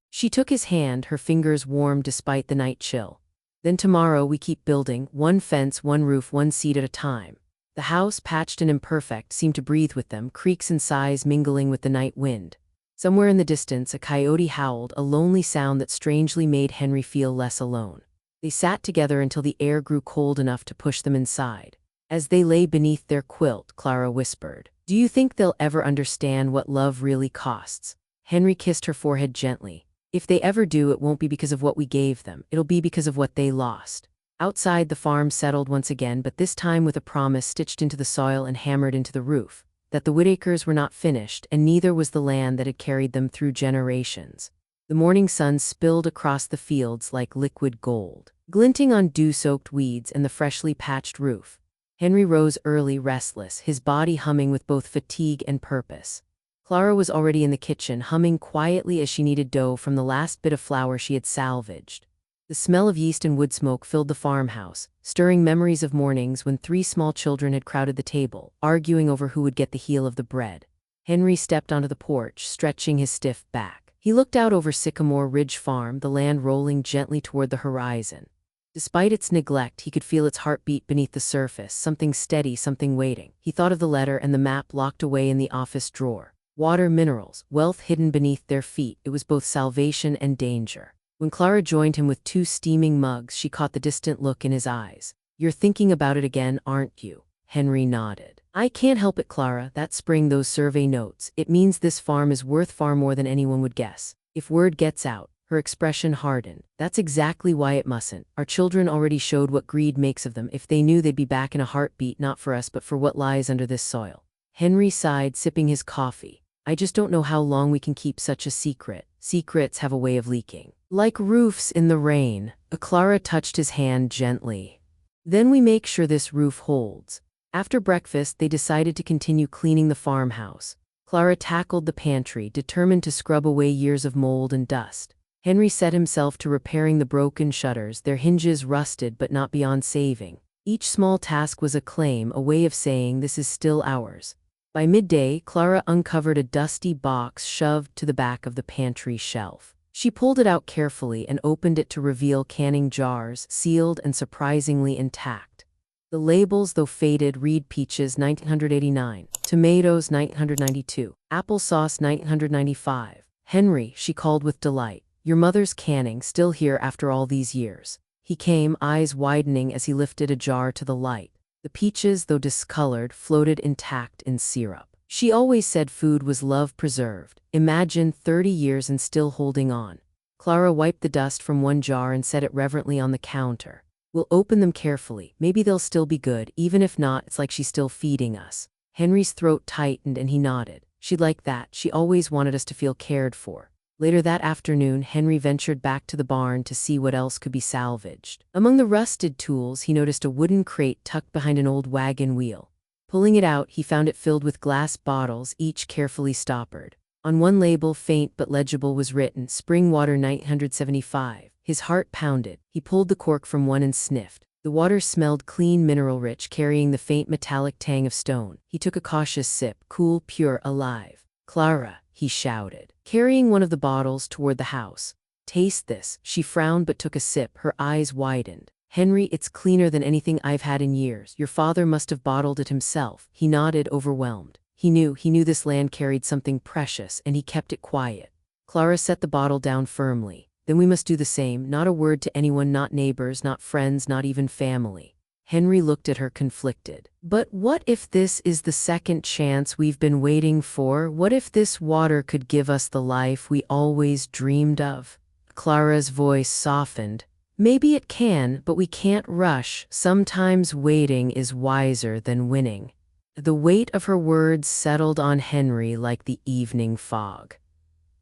She took his hand, her fingers warm despite the night chill. "Then tomorrow we keep building, one fence, one roof, one seed at a time." The house, patched and imperfect, seemed to breathe with them, creaks and sighs mingling with the night wind. Somewhere in the distance, a coyote howled, a lonely sound that strangely made Henry feel less alone. They sat together until the air grew cold enough to push them inside. As they lay beneath their quilt, Clara whispered, "Do you think they'll ever understand what love really costs?" Henry kissed her forehead gently. "If they ever do, it won't be because of what we gave them. It'll be because of what they lost." Outside, the farm settled once again, but this time with a promise stitched into the soil and hammered into the roof, that the Whittakers were not finished, and neither was the land that had carried them through generations. The morning sun spilled across the fields like liquid gold, glinting on dew-soaked weeds and the freshly patched roof. Henry rose early, restless, his body humming with both fatigue and purpose. Clara was already in the kitchen, humming quietly as she kneaded dough from the last bit of flour she had salvaged. The smell of yeast and wood smoke filled the farmhouse, stirring memories of mornings when 3 small children had crowded the table, arguing over who would get the heel of the bread. Henry stepped onto the porch, stretching his stiff back. He looked out over Sycamore Ridge Farm, the land rolling gently toward the horizon. Despite its neglect, he could feel its heartbeat beneath the surface, something steady, something waiting. He thought of the letter and the map locked away in the office drawer. Water, minerals, wealth hidden beneath their feet. It was both salvation and danger. When Clara joined him with 2 steaming mugs, she caught the distant look in his eyes. "You're thinking about it again, aren't you?" Henry nodded. "I can't help it, Clara. That spring, those survey notes. It means this farm is worth far more than anyone would guess. If word gets out," her expression hardened, "that's exactly why it mustn't. Our children already showed what greed makes of them. If they knew, they'd be back in a heartbeat, not for us, but for what lies under this soil." Henry sighed, sipping his coffee. "I just don't know how long we can keep such a secret. Secrets have a way of leaking. Like roofs in the rain." Clara touched his hand gently. "Then we make sure this roof holds." After breakfast, they decided to continue cleaning the farmhouse. Clara tackled the pantry, determined to scrub away years of mold and dust. Henry set himself to repairing the broken shutters, their hinges rusted but not beyond saving. Each small task was a claim, a way of saying, "This is still ours." By midday, Clara uncovered a dusty box shoved to the back of the pantry shelf. She pulled it out carefully and opened it to reveal canning jars, sealed and surprisingly intact. The labels, though faded, read peaches 1989, tomatoes 1992, applesauce 1995. "Henry," she called with delight, "your mother's canning, still here after all these years." He came, eyes widening as he lifted a jar to the light. The peaches, though discolored, floated intact in syrup. She always said food was love preserved. Imagine 30 years and still holding on. Clara wiped the dust from one jar and set it reverently on the counter. "We'll open them carefully. Maybe they'll still be good. Even if not, it's like she's still feeding us." Henry's throat tightened and he nodded. "She'd like that. She always wanted us to feel cared for." Later that afternoon, Henry ventured back to the barn to see what else could be salvaged. Among the rusted tools, he noticed a wooden crate tucked behind an old wagon wheel. Pulling it out, he found it filled with glass bottles, each carefully stoppered. On one label, faint but legible, was written, "Spring Water 975. His heart pounded. He pulled the cork from one and sniffed. The water smelled clean, mineral-rich, carrying the faint metallic tang of stone. He took a cautious sip, cool, pure, alive. "Clara," he shouted, carrying one of the bottles toward the house. "Taste this." She frowned but took a sip, her eyes widened. "Henry, it's cleaner than anything I've had in years. Your father must have bottled it himself." He nodded, overwhelmed. He knew this land carried something precious, and he kept it quiet. Clara set the bottle down firmly. "Then we must do the same. Not a word to anyone, not neighbors, not friends, not even family." Henry looked at her, conflicted. "But what if this is the second chance we've been waiting for? What if this water could give us the life we always dreamed of?" Clara's voice softened. "Maybe it can, but we can't rush. Sometimes waiting is wiser than winning." The weight of her words settled on Henry like the evening fog.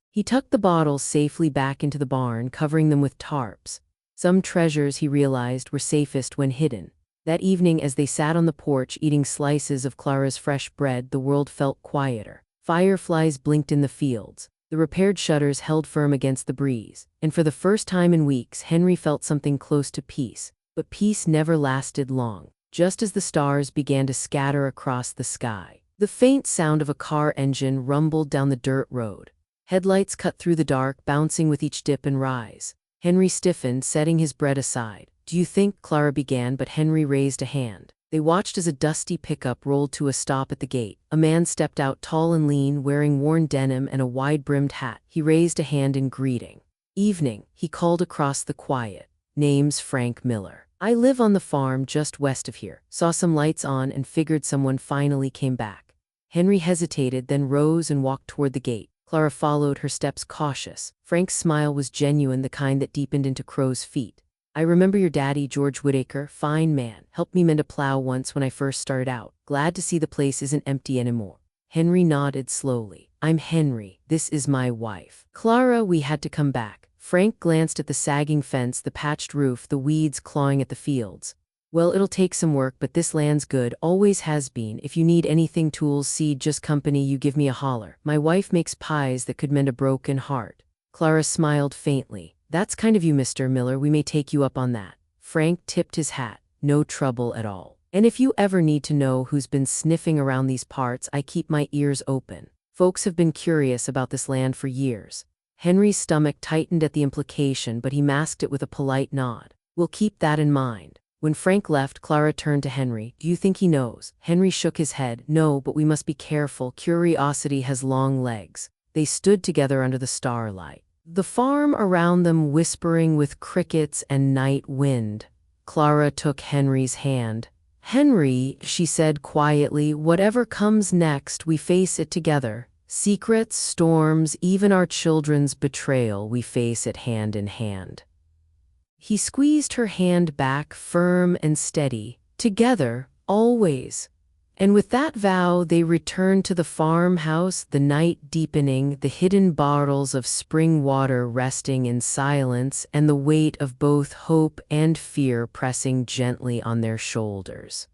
He tucked the bottles safely back into the barn, covering them with tarps. Some treasures, he realized, were safest when hidden. That evening, as they sat on the porch eating slices of Clara's fresh bread, the world felt quieter. Fireflies blinked in the fields. The repaired shutters held firm against the breeze. And for the first time in weeks, Henry felt something close to peace. But peace never lasted long. Just as the stars began to scatter across the sky, the faint sound of a car engine rumbled down the dirt road. Headlights cut through the dark, bouncing with each dip and rise. Henry stiffened, setting his bread aside. "Do you think," Clara began, but Henry raised a hand. They watched as a dusty pickup rolled to a stop at the gate. A man stepped out, tall and lean, wearing worn denim and a wide-brimmed hat. He raised a hand in greeting. "Evening," he called across the quiet. "Name's Frank Miller. I live on the farm just west of here. Saw some lights on and figured someone finally came back." Henry hesitated, then rose and walked toward the gate. Clara followed, her steps cautious. Frank's smile was genuine, the kind that deepened into crow's feet. "I remember your daddy, George Whitaker, fine man, helped me mend a plow once when I first started out. Glad to see the place isn't empty anymore." Henry nodded slowly. "I'm Henry. This is my wife. Clara, we had to come back." Frank glanced at the sagging fence, the patched roof, the weeds clawing at the fields. "Well, it'll take some work, but this land's good, always has been. If you need anything, tools, seed, just company, you give me a holler. My wife makes pies that could mend a broken heart." Clara smiled faintly. "That's kind of you, Mr. Miller. We may take you up on that." Frank tipped his hat. "No trouble at all. And if you ever need to know who's been sniffing around these parts, I keep my ears open. Folks have been curious about this land for years." Henry's stomach tightened at the implication, but he masked it with a polite nod. "We'll keep that in mind." When Frank left, Clara turned to Henry. "Do you think he knows?" Henry shook his head. "No, but we must be careful. Curiosity has long legs." They stood together under the starlight, the farm around them whispering with crickets and night wind. Clara took Henry's hand. "Henry," she said quietly, "whatever comes next, we face it together. Secrets, storms, even our children's betrayal, we face it hand in hand." He squeezed her hand back, firm and steady. "Together, always." And with that vow, they returned to the farmhouse, the night deepening, the hidden bottles of spring water resting in silence, and the weight of both hope and fear pressing gently on their shoulders.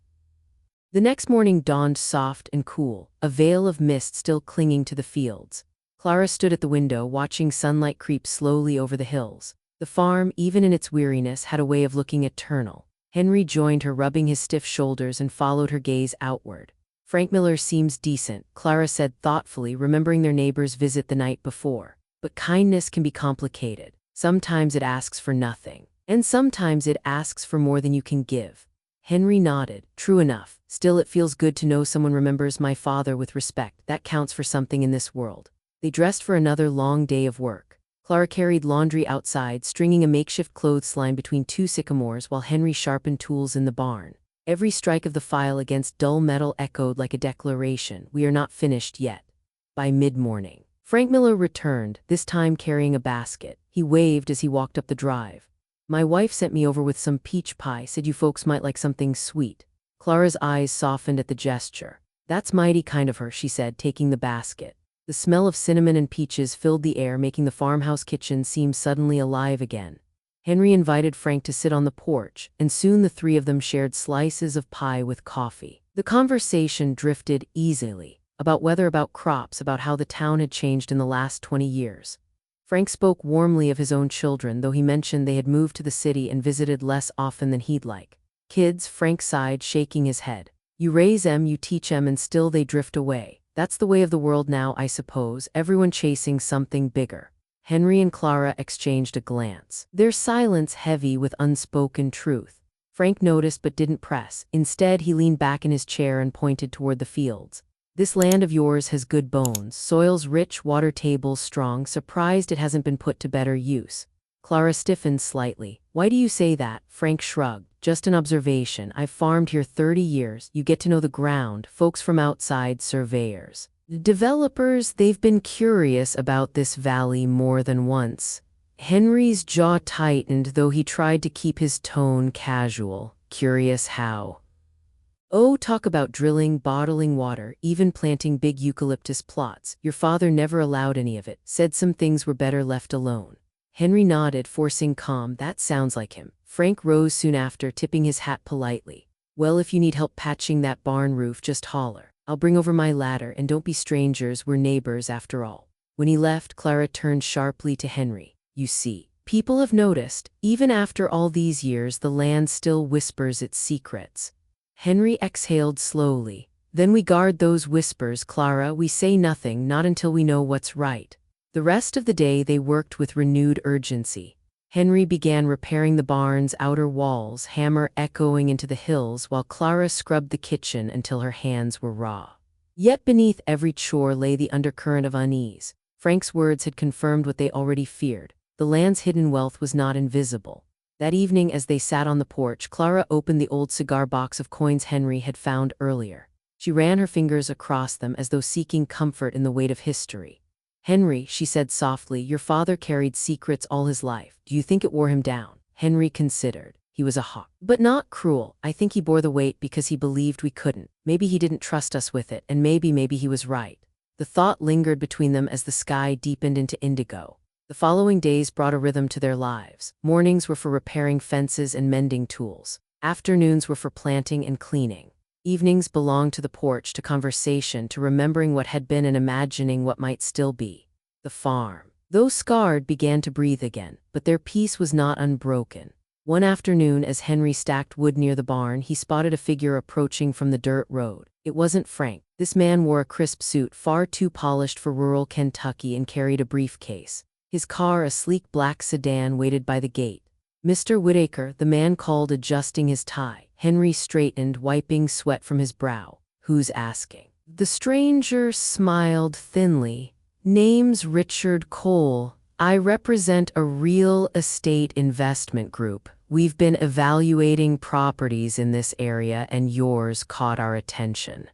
The next morning dawned soft and cool, a veil of mist still clinging to the fields. Clara stood at the window, watching sunlight creep slowly over the hills. The farm, even in its weariness, had a way of looking eternal. Henry joined her, rubbing his stiff shoulders, and followed her gaze outward. "Frank Miller seems decent," Clara said thoughtfully, remembering their neighbor's visit the night before. "But kindness can be complicated. Sometimes it asks for nothing, and sometimes it asks for more than you can give." Henry nodded. "True enough. Still, it feels good to know someone remembers my father with respect. That counts for something in this world." They dressed for another long day of work. Clara carried laundry outside, stringing a makeshift clothesline between two sycamores while Henry sharpened tools in the barn. Every strike of the file against dull metal echoed like a declaration, "We are not finished yet." By mid-morning, Frank Miller returned, this time carrying a basket. He waved as he walked up the drive. "My wife sent me over with some peach pie, said you folks might like something sweet." Clara's eyes softened at the gesture. "That's mighty kind of her," she said, taking the basket. The smell of cinnamon and peaches filled the air, making the farmhouse kitchen seem suddenly alive again. Henry invited Frank to sit on the porch, and soon the three of them shared slices of pie with coffee. The conversation drifted easily, about weather, about crops, about how the town had changed in the last 20 years. Frank spoke warmly of his own children, though he mentioned they had moved to the city and visited less often than he'd like. "Kids," Frank sighed, shaking his head. "You raise 'em, you teach 'em, and still they drift away. That's the way of the world now, I suppose, everyone chasing something bigger." Henry and Clara exchanged a glance, their silence heavy with unspoken truth. Frank noticed but didn't press. Instead, he leaned back in his chair and pointed toward the fields. "This land of yours has good bones, soil's rich, water tables strong, surprised it hasn't been put to better use." Clara stiffened slightly. "Why do you say that?" Frank shrugged. "Just an observation. I've farmed here 30 years. You get to know the ground, folks from outside, surveyors. Developers, they've been curious about this valley more than once." Henry's jaw tightened, though he tried to keep his tone casual. "Curious how?" "Oh, talk about drilling, bottling water, even planting big eucalyptus plots. Your father never allowed any of it, said some things were better left alone." Henry nodded, forcing calm. "That sounds like him." Frank rose soon after, tipping his hat politely. "Well, if you need help patching that barn roof, just holler. I'll bring over my ladder, and don't be strangers, we're neighbors after all." When he left, Clara turned sharply to Henry. "You see, people have noticed, even after all these years, the land still whispers its secrets." Henry exhaled slowly. "Then we guard those whispers, Clara. We say nothing, not until we know what's right." The rest of the day they worked with renewed urgency. Henry began repairing the barn's outer walls, hammer echoing into the hills, while Clara scrubbed the kitchen until her hands were raw. Yet beneath every chore lay the undercurrent of unease. Frank's words had confirmed what they already feared. The land's hidden wealth was not invisible. That evening, as they sat on the porch, Clara opened the old cigar box of coins Henry had found earlier. She ran her fingers across them as though seeking comfort in the weight of history. "Henry," she said softly, "your father carried secrets all his life. Do you think it wore him down?" Henry considered. He was a hawk, but not cruel. "I think he bore the weight because he believed we couldn't. Maybe he didn't trust us with it, and maybe he was right." The thought lingered between them as the sky deepened into indigo. The following days brought a rhythm to their lives. Mornings were for repairing fences and mending tools. Afternoons were for planting and cleaning. Evenings belonged to the porch, to conversation, to remembering what had been and imagining what might still be. The farm, though scarred, began to breathe again, but their peace was not unbroken. One afternoon, as Henry stacked wood near the barn, he spotted a figure approaching from the dirt road. It wasn't Frank. This man wore a crisp suit, far too polished for rural Kentucky, and carried a briefcase. His car, a sleek black sedan, waited by the gate. "Mr. Whitaker," the man called, adjusting his tie. Henry straightened, wiping sweat from his brow. "Who's asking?" The stranger smiled thinly. "Name's Richard Cole. I represent a real estate investment group. We've been evaluating properties in this area, and yours caught our attention.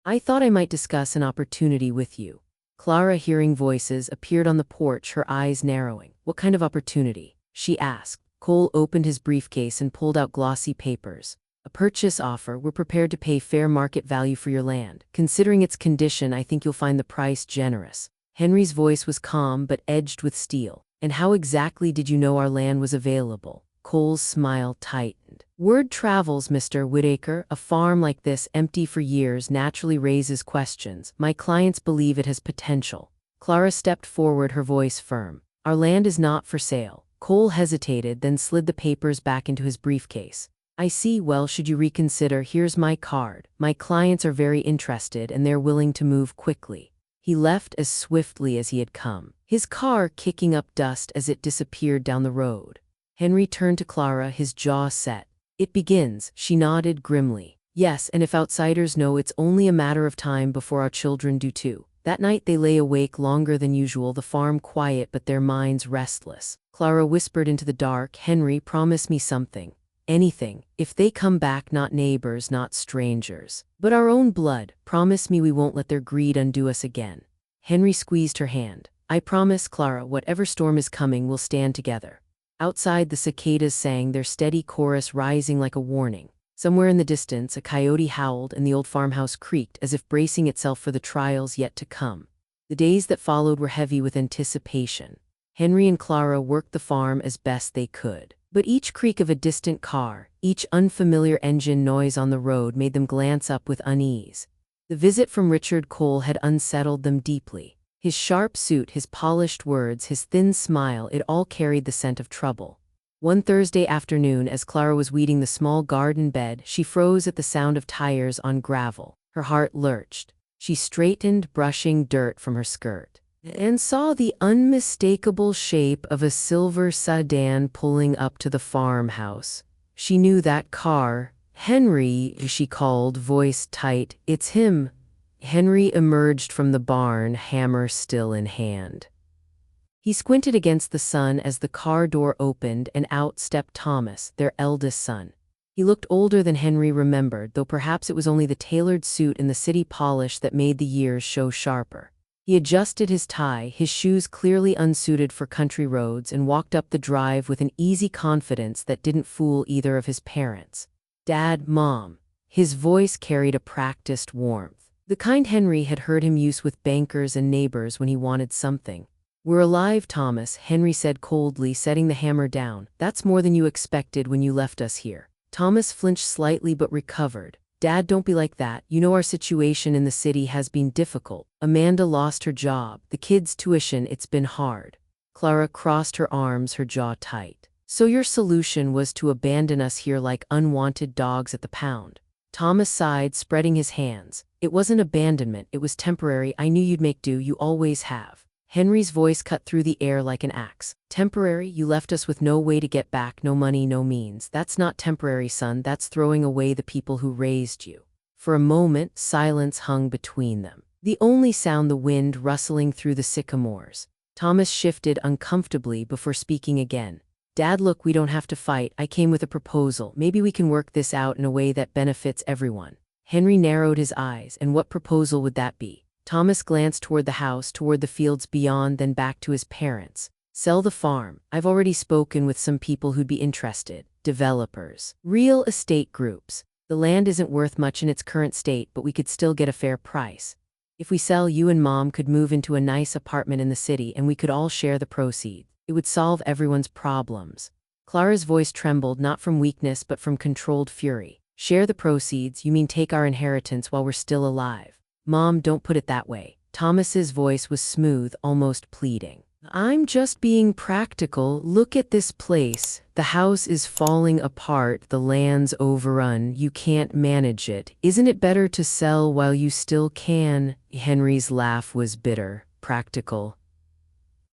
I thought I might discuss an opportunity with you." Clara, hearing voices, appeared on the porch, her eyes narrowing. "What kind of opportunity?" she asked. Cole opened his briefcase and pulled out glossy papers. "A purchase offer. We're prepared to pay fair market value for your land. Considering its condition, I think you'll find the price generous." Henry's voice was calm but edged with steel. "And how exactly did you know our land was available?" Cole's smile tightened. "Word travels, Mr. Whitaker. A farm like this, empty for years, naturally raises questions. My clients believe it has potential." Clara stepped forward, her voice firm. "Our land is not for sale." Cole hesitated, then slid the papers back into his briefcase. "I see. Well, should you reconsider, here's my card. My clients are very interested, and they're willing to move quickly." He left as swiftly as he had come, his car kicking up dust as it disappeared down the road. Henry turned to Clara, his jaw set. "It begins," she nodded grimly. "Yes, and if outsiders know, it's only a matter of time before our children do too." That night they lay awake longer than usual, the farm quiet but their minds restless. Clara whispered into the dark, "Henry, promise me something. Anything. If they come back, not neighbors, not strangers, but our own blood, promise me we won't let their greed undo us again." Henry squeezed her hand. "I promise, Clara, whatever storm is coming, we'll stand together." Outside, the cicadas sang, their steady chorus rising like a warning. Somewhere in the distance, a coyote howled and the old farmhouse creaked, as if bracing itself for the trials yet to come. The days that followed were heavy with anticipation. Henry and Clara worked the farm as best they could. But each creak of a distant car, each unfamiliar engine noise on the road made them glance up with unease. The visit from Richard Cole had unsettled them deeply. His sharp suit, his polished words, his thin smile, it all carried the scent of trouble. One Thursday afternoon, as Clara was weeding the small garden bed, she froze at the sound of tires on gravel. Her heart lurched. She straightened, brushing dirt from her skirt, and saw the unmistakable shape of a silver sedan pulling up to the farmhouse. She knew that car. "Henry," she called, voice tight. "It's him." Henry emerged from the barn, hammer still in hand. He squinted against the sun as the car door opened, and out stepped Thomas, their eldest son. He looked older than Henry remembered, though perhaps it was only the tailored suit and the city polish that made the years show sharper. He adjusted his tie, his shoes clearly unsuited for country roads, and walked up the drive with an easy confidence that didn't fool either of his parents. "Dad, Mom." His voice carried a practiced warmth, the kind Henry had heard him use with bankers and neighbors when he wanted something. "We're alive, Thomas," Henry said coldly, setting the hammer down. "That's more than you expected when you left us here." Thomas flinched slightly but recovered. "Dad, don't be like that. You know our situation in the city has been difficult. Amanda lost her job, the kids' tuition, it's been hard." Clara crossed her arms, her jaw tight. "So your solution was to abandon us here like unwanted dogs at the pound?" Thomas sighed, spreading his hands. "It wasn't abandonment, it was temporary. I knew you'd make do, you always have." Henry's voice cut through the air like an axe. Temporary? You left us with no way to get back, no money, no means. That's not temporary, son. That's throwing away the people who raised you. For a moment, silence hung between them. The only sound the wind rustling through the sycamores. Thomas shifted uncomfortably before speaking again. Dad, look, we don't have to fight. I came with a proposal. Maybe we can work this out in a way that benefits everyone. Henry narrowed his eyes. And what proposal would that be? Thomas glanced toward the house, toward the fields beyond, then back to his parents. Sell the farm. I've already spoken with some people who'd be interested. Developers. Real estate groups. The land isn't worth much in its current state, but we could still get a fair price. If we sell, you and Mom could move into a nice apartment in the city and we could all share the proceeds. It would solve everyone's problems. Clara's voice trembled, not from weakness but from controlled fury. Share the proceeds? You mean take our inheritance while we're still alive? Mom, don't put it that way. Thomas's voice was smooth, almost pleading. I'm just being practical. Look at this place. The house is falling apart, the land's overrun, you can't manage it. Isn't it better to sell while you still can? Henry's laugh was bitter. Practical.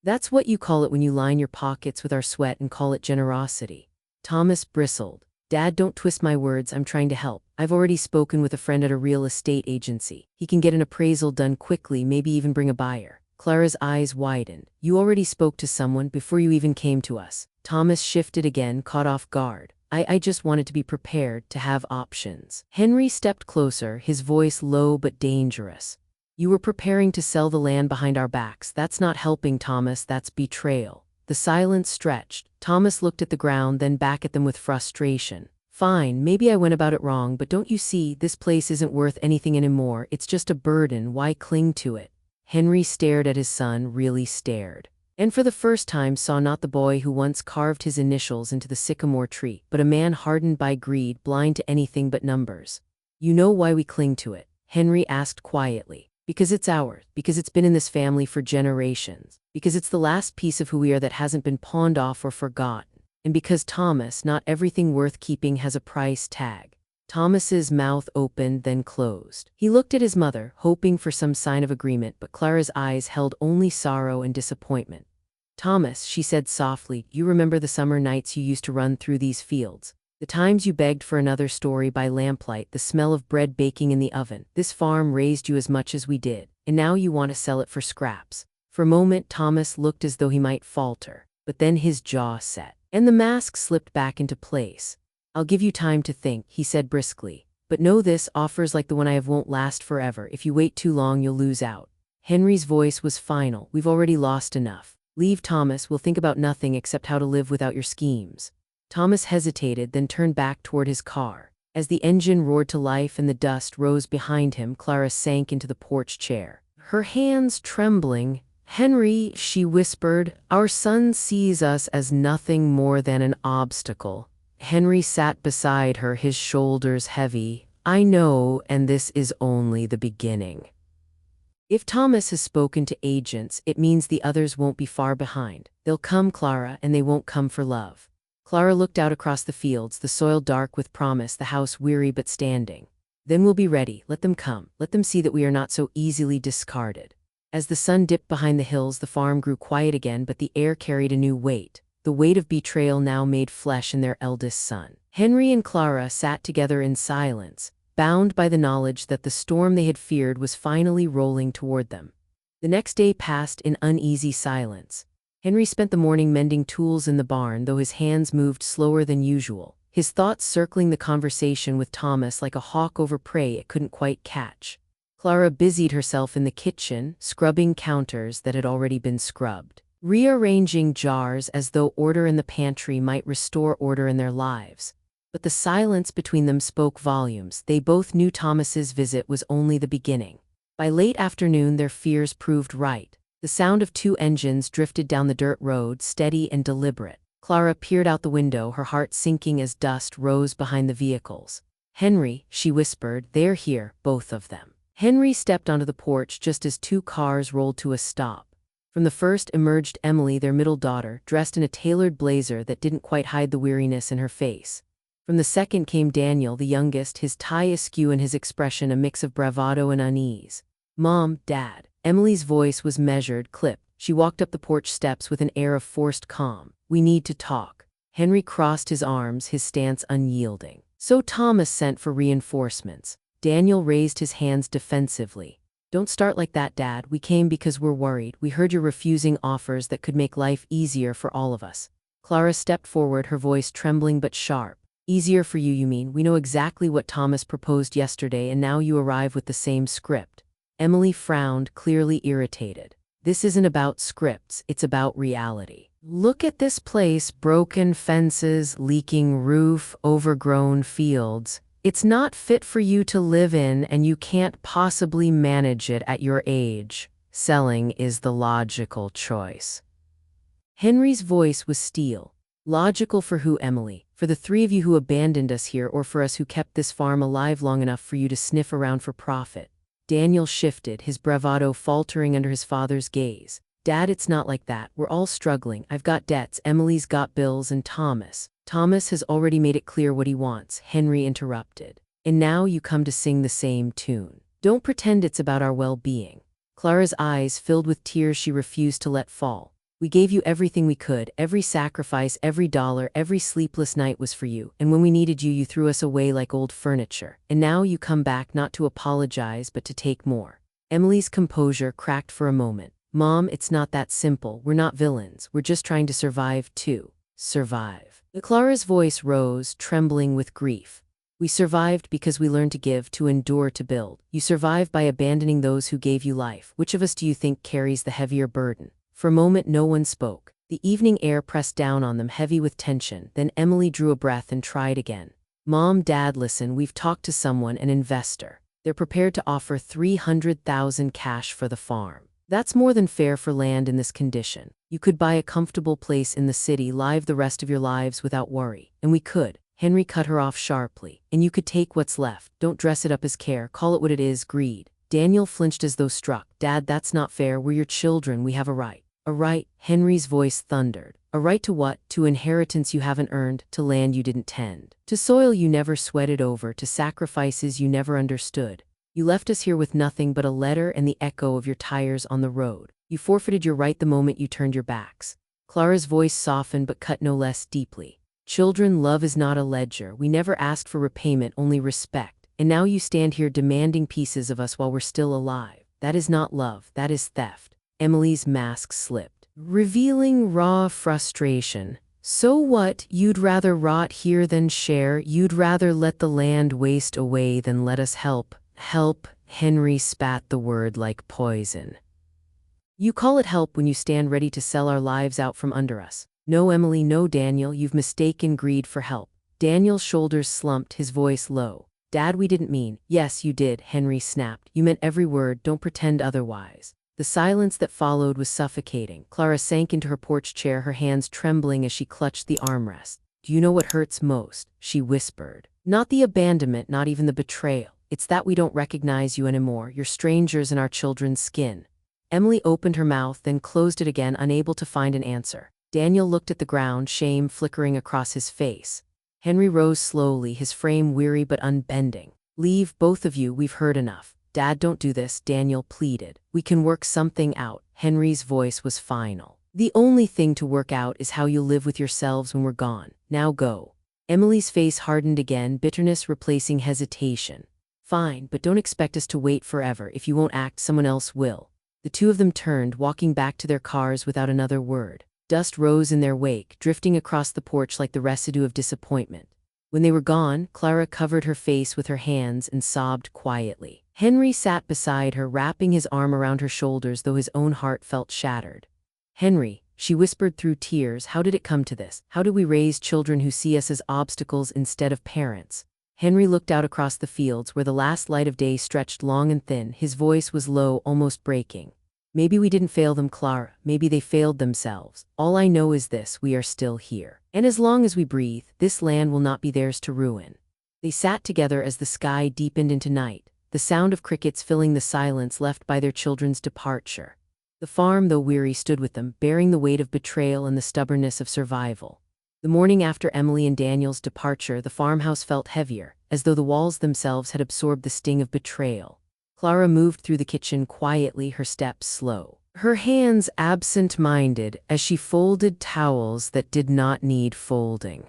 That's what you call it when you line your pockets with our sweat and call it generosity. Thomas bristled. Dad, don't twist my words, I'm trying to help. I've already spoken with a friend at a real estate agency. He can get an appraisal done quickly, maybe even bring a buyer. Clara's eyes widened. You already spoke to someone before you even came to us. Thomas shifted again, caught off guard. I just wanted to be prepared, to have options. Henry stepped closer, his voice low but dangerous. You were preparing to sell the land behind our backs. That's not helping, Thomas, that's betrayal. The silence stretched. Thomas looked at the ground, then back at them with frustration. Fine, maybe I went about it wrong, but don't you see, this place isn't worth anything anymore. It's just a burden. Why cling to it? Henry stared at his son, really stared. And for the first time saw not the boy who once carved his initials into the sycamore tree, but a man hardened by greed, blind to anything but numbers. You know why we cling to it? Henry asked quietly. Because it's ours, because it's been in this family for generations, because it's the last piece of who we are that hasn't been pawned off or forgotten, and because, Thomas, not everything worth keeping has a price tag. Thomas's mouth opened, then closed. He looked at his mother, hoping for some sign of agreement, but Clara's eyes held only sorrow and disappointment. Thomas, she said softly, you remember the summer nights you used to run through these fields? The times you begged for another story by lamplight, the smell of bread baking in the oven. This farm raised you as much as we did, and now you want to sell it for scraps. For a moment, Thomas looked as though he might falter, but then his jaw set, and the mask slipped back into place. I'll give you time to think, he said briskly. But know this, offers like the one I have won't last forever. If you wait too long, you'll lose out. Henry's voice was final. We've already lost enough. Leave, Thomas. We'll think about nothing except how to live without your schemes. Thomas hesitated, then turned back toward his car. As the engine roared to life and the dust rose behind him, Clara sank into the porch chair, her hands trembling. Henry, she whispered, our son sees us as nothing more than an obstacle. Henry sat beside her, his shoulders heavy. I know, and this is only the beginning. If Thomas has spoken to agents, it means the others won't be far behind. They'll come, Clara, and they won't come for love. Clara looked out across the fields, the soil dark with promise, the house weary but standing. Then we'll be ready. Let them come. Let them see that we are not so easily discarded. As the sun dipped behind the hills, the farm grew quiet again, but the air carried a new weight. The weight of betrayal now made flesh in their eldest son. Henry and Clara sat together in silence, bound by the knowledge that the storm they had feared was finally rolling toward them. The next day passed in uneasy silence. Henry spent the morning mending tools in the barn, though his hands moved slower than usual, his thoughts circling the conversation with Thomas like a hawk over prey it couldn't quite catch. Clara busied herself in the kitchen, scrubbing counters that had already been scrubbed, rearranging jars as though order in the pantry might restore order in their lives. But the silence between them spoke volumes. They both knew Thomas's visit was only the beginning. By late afternoon, their fears proved right. The sound of 2 engines drifted down the dirt road, steady and deliberate. Clara peered out the window, her heart sinking as dust rose behind the vehicles. Henry, she whispered, they're here, both of them. Henry stepped onto the porch just as 2 cars rolled to a stop. From the first emerged Emily, their middle daughter, dressed in a tailored blazer that didn't quite hide the weariness in her face. From the second came Daniel, the youngest, his tie askew and his expression a mix of bravado and unease. Mom, Dad. Emily's voice was measured, clipped. She walked up the porch steps with an air of forced calm. "We need to talk." Henry crossed his arms, his stance unyielding. "So Thomas sent for reinforcements." Daniel raised his hands defensively. "Don't start like that, Dad. We came because we're worried. We heard you're refusing offers that could make life easier for all of us." Clara stepped forward, her voice trembling but sharp. "Easier for you, you mean? We know exactly what Thomas proposed yesterday, and now you arrive with the same script." Emily frowned, clearly irritated. "This isn't about scripts, it's about reality. Look at this place: broken fences, leaking roof, overgrown fields. It's not fit for you to live in, and you can't possibly manage it at your age. Selling is the logical choice." Henry's voice was steel. "Logical for who, Emily? For the three of you who abandoned us here, or for us who kept this farm alive long enough for you to sniff around for profit?" Daniel shifted, his bravado faltering under his father's gaze. "Dad, it's not like that. We're all struggling. I've got debts, Emily's got bills, and Thomas has already made it clear what he wants," Henry interrupted. "And now you come to sing the same tune. Don't pretend it's about our well-being." Clara's eyes filled with tears she refused to let fall. "We gave you everything we could, every sacrifice, every dollar, every sleepless night was for you, and when we needed you, you threw us away like old furniture. And now you come back not to apologize but to take more." Emily's composure cracked for a moment. "Mom, it's not that simple. We're not villains. We're just trying to survive too." Survive. Clara's voice rose, trembling with grief. "We survived because we learned to give, to endure, to build. You survived by abandoning those who gave you life. Which of us do you think carries the heavier burden?" For a moment no one spoke. The evening air pressed down on them, heavy with tension. Then Emily drew a breath and tried again. "Mom, Dad, listen, we've talked to someone, an investor. They're prepared to offer $300,000 cash for the farm. That's more than fair for land in this condition. You could buy a comfortable place in the city, live the rest of your lives without worry. And we could." Henry cut her off sharply. "And you could take what's left. Don't dress it up as care. Call it what it is: greed." Daniel flinched as though struck. "Dad, that's not fair. We're your children. We have a right." "A right?" Henry's voice thundered. "A right to what? To inheritance you haven't earned, to land you didn't tend, to soil you never sweated over, to sacrifices you never understood. You left us here with nothing but a letter and the echo of your tires on the road. You forfeited your right the moment you turned your backs." Clara's voice softened but cut no less deeply. "Children, love is not a ledger. We never asked for repayment, only respect. And now you stand here demanding pieces of us while we're still alive. That is not love, that is theft." Emily's mask slipped, revealing raw frustration. "So what? You'd rather rot here than share? You'd rather let the land waste away than let us help?" "Help?" Henry spat the word like poison. "You call it help when you stand ready to sell our lives out from under us. No, Emily, no, Daniel, you've mistaken greed for help." Daniel's shoulders slumped, his voice low. "Dad, we didn't mean—" "Yes, you did," Henry snapped. "You meant every word. Don't pretend otherwise." The silence that followed was suffocating. Clara sank into her porch chair, her hands trembling as she clutched the armrest. "Do you know what hurts most?" she whispered. "Not the abandonment, not even the betrayal. It's that we don't recognize you anymore. You're strangers in our children's skin." Emily opened her mouth, then closed it again, unable to find an answer. Daniel looked at the ground, shame flickering across his face. Henry rose slowly, his frame weary but unbending. "Leave, both of you, we've heard enough." "Dad, don't do this," Daniel pleaded. "We can work something out." Henry's voice was final. "The only thing to work out is how you'll live with yourselves when we're gone. Now go." Emily's face hardened again, bitterness replacing hesitation. "Fine, but don't expect us to wait forever. If you won't act, someone else will." The two of them turned, walking back to their cars without another word. Dust rose in their wake, drifting across the porch like the residue of disappointment. When they were gone, Clara covered her face with her hands and sobbed quietly. Henry sat beside her, wrapping his arm around her shoulders, though his own heart felt shattered. "Henry," she whispered through tears, "how did it come to this? How do we raise children who see us as obstacles instead of parents?" Henry looked out across the fields where the last light of day stretched long and thin. His voice was low, almost breaking. "Maybe we didn't fail them, Clara. Maybe they failed themselves. All I know is this: we are still here. And as long as we breathe, this land will not be theirs to ruin." They sat together as the sky deepened into night, the sound of crickets filling the silence left by their children's departure. The farm, though weary, stood with them, bearing the weight of betrayal and the stubbornness of survival. The morning after Emily and Daniel's departure, the farmhouse felt heavier, as though the walls themselves had absorbed the sting of betrayal. Clara moved through the kitchen quietly, her steps slow. her hands absent-minded as she folded towels that did not need folding.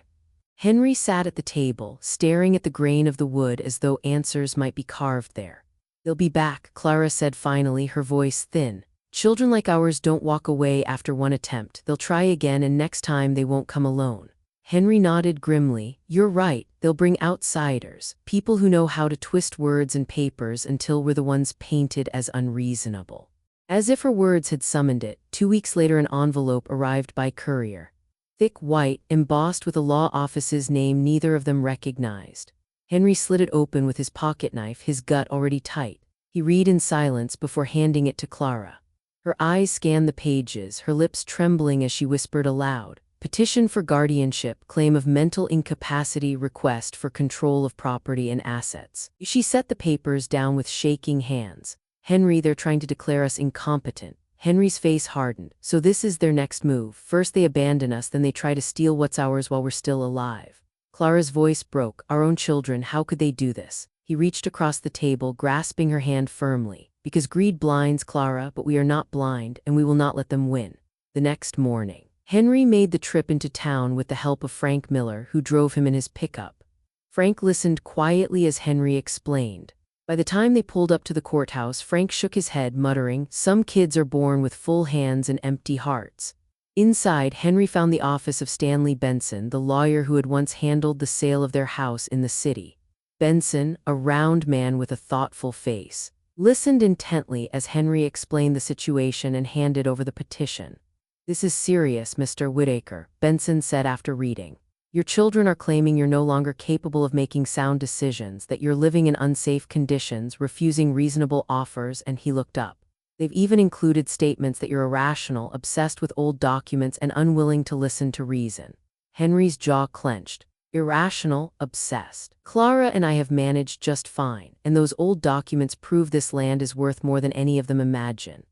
Henry sat at the table, staring at the grain of the wood as though answers might be carved there. "They'll be back," Clara said finally, her voice thin. "Children like ours don't walk away after one attempt. They'll try again, and next time they won't come alone." Henry nodded grimly. "You're right. They'll bring outsiders, people who know how to twist words and papers until we're the ones painted as unreasonable." As if her words had summoned it, 2 weeks later an envelope arrived by courier. Thick white, embossed with a law office's name neither of them recognized. Henry slid it open with his pocketknife, his gut already tight. He read in silence before handing it to Clara. Her eyes scanned the pages, her lips trembling as she whispered aloud. "Petition for guardianship, claim of mental incapacity, request for control of property and assets." She set the papers down with shaking hands. "Henry, they're trying to declare us incompetent." Henry's face hardened. "So this is their next move. First they abandon us, then they try to steal what's ours while we're still alive." Clara's voice broke. "Our own children, how could they do this?" He reached across the table, grasping her hand firmly. "Because greed blinds, Clara, but we are not blind, and we will not let them win." The next morning, Henry made the trip into town with the help of Frank Miller, who drove him in his pickup. Frank listened quietly as Henry explained. By the time they pulled up to the courthouse, Frank shook his head, muttering, "Some kids are born with full hands and empty hearts." Inside, Henry found the office of Stanley Benson, the lawyer who had once handled the sale of their house in the city. Benson, a round man with a thoughtful face, listened intently as Henry explained the situation and handed over the petition. "This is serious, Mr. Whitaker," Benson said after reading. "Your children are claiming you're no longer capable of making sound decisions, that you're living in unsafe conditions, refusing reasonable offers," and he looked up. "They've even included statements that you're irrational, obsessed with old documents, and unwilling to listen to reason." Henry's jaw clenched. "Irrational, obsessed. Clara and I have managed just fine, and those old documents prove this land is worth more than any of them imagine."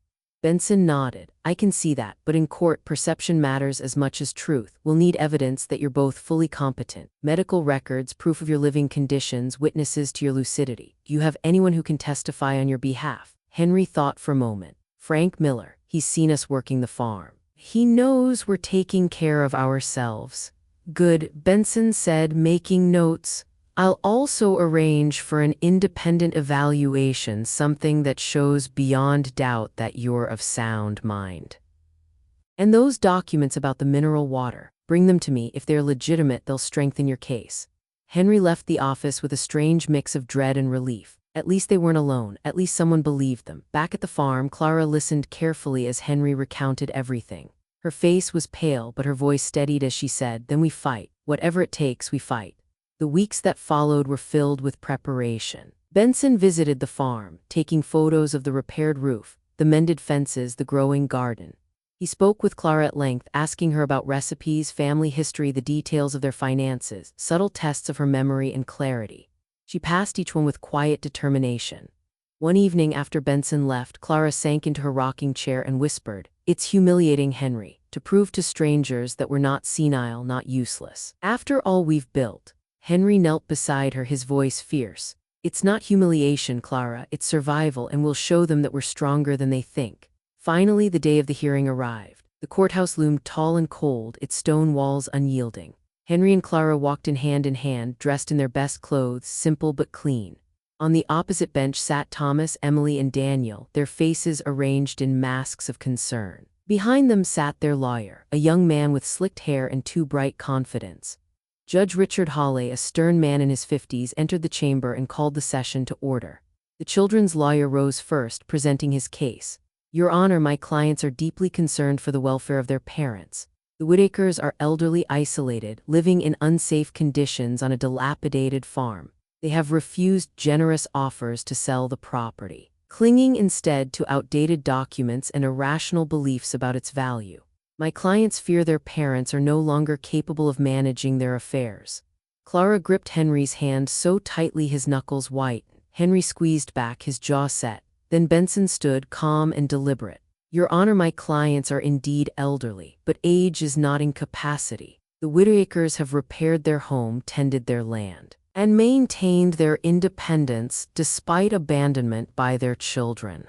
Benson nodded. "I can see that, but in court, perception matters as much as truth. We'll need evidence that you're both fully competent. Medical records, proof of your living conditions, witnesses to your lucidity. Do you have anyone who can testify on your behalf?" Henry thought for a moment. "Frank Miller. He's seen us working the farm. He knows we're taking care of ourselves." "Good," Benson said, making notes. "I'll also arrange for an independent evaluation, something that shows beyond doubt that you're of sound mind. And those documents about the mineral water, bring them to me. If they're legitimate, they'll strengthen your case." Henry left the office with a strange mix of dread and relief. At least they weren't alone. At least someone believed them. Back at the farm, Clara listened carefully as Henry recounted everything. Her face was pale, but her voice steadied as she said, "Then we fight. Whatever it takes, we fight." The weeks that followed were filled with preparation. Benson visited the farm, taking photos of the repaired roof, the mended fences, the growing garden. He spoke with Clara at length, asking her about recipes, family history, the details of their finances, subtle tests of her memory and clarity. She passed each one with quiet determination. One evening after Benson left, Clara sank into her rocking chair and whispered, "It's humiliating, Henry, to prove to strangers that we're not senile, not useless. After all we've built." Henry knelt beside her, his voice fierce. "It's not humiliation, Clara, it's survival, and we'll show them that we're stronger than they think." Finally, the day of the hearing arrived. The courthouse loomed tall and cold, its stone walls unyielding. Henry and Clara walked in hand, dressed in their best clothes, simple but clean. On the opposite bench sat Thomas, Emily, and Daniel, their faces arranged in masks of concern. Behind them sat their lawyer, a young man with slicked hair and too bright confidence. Judge Richard Hawley, a stern man in his 50s, entered the chamber and called the session to order. The children's lawyer rose first, presenting his case. "Your Honor, my clients are deeply concerned for the welfare of their parents. The Whitakers are elderly, isolated, living in unsafe conditions on a dilapidated farm. They have refused generous offers to sell the property, clinging instead to outdated documents and irrational beliefs about its value. My clients fear their parents are no longer capable of managing their affairs." Clara gripped Henry's hand so tightly his knuckles whitened. Henry squeezed back, his jaw set. Then Benson stood, calm and deliberate. "Your Honor, my clients are indeed elderly, but age is not incapacity. The Whitakers have repaired their home, tended their land, and maintained their independence despite abandonment by their children.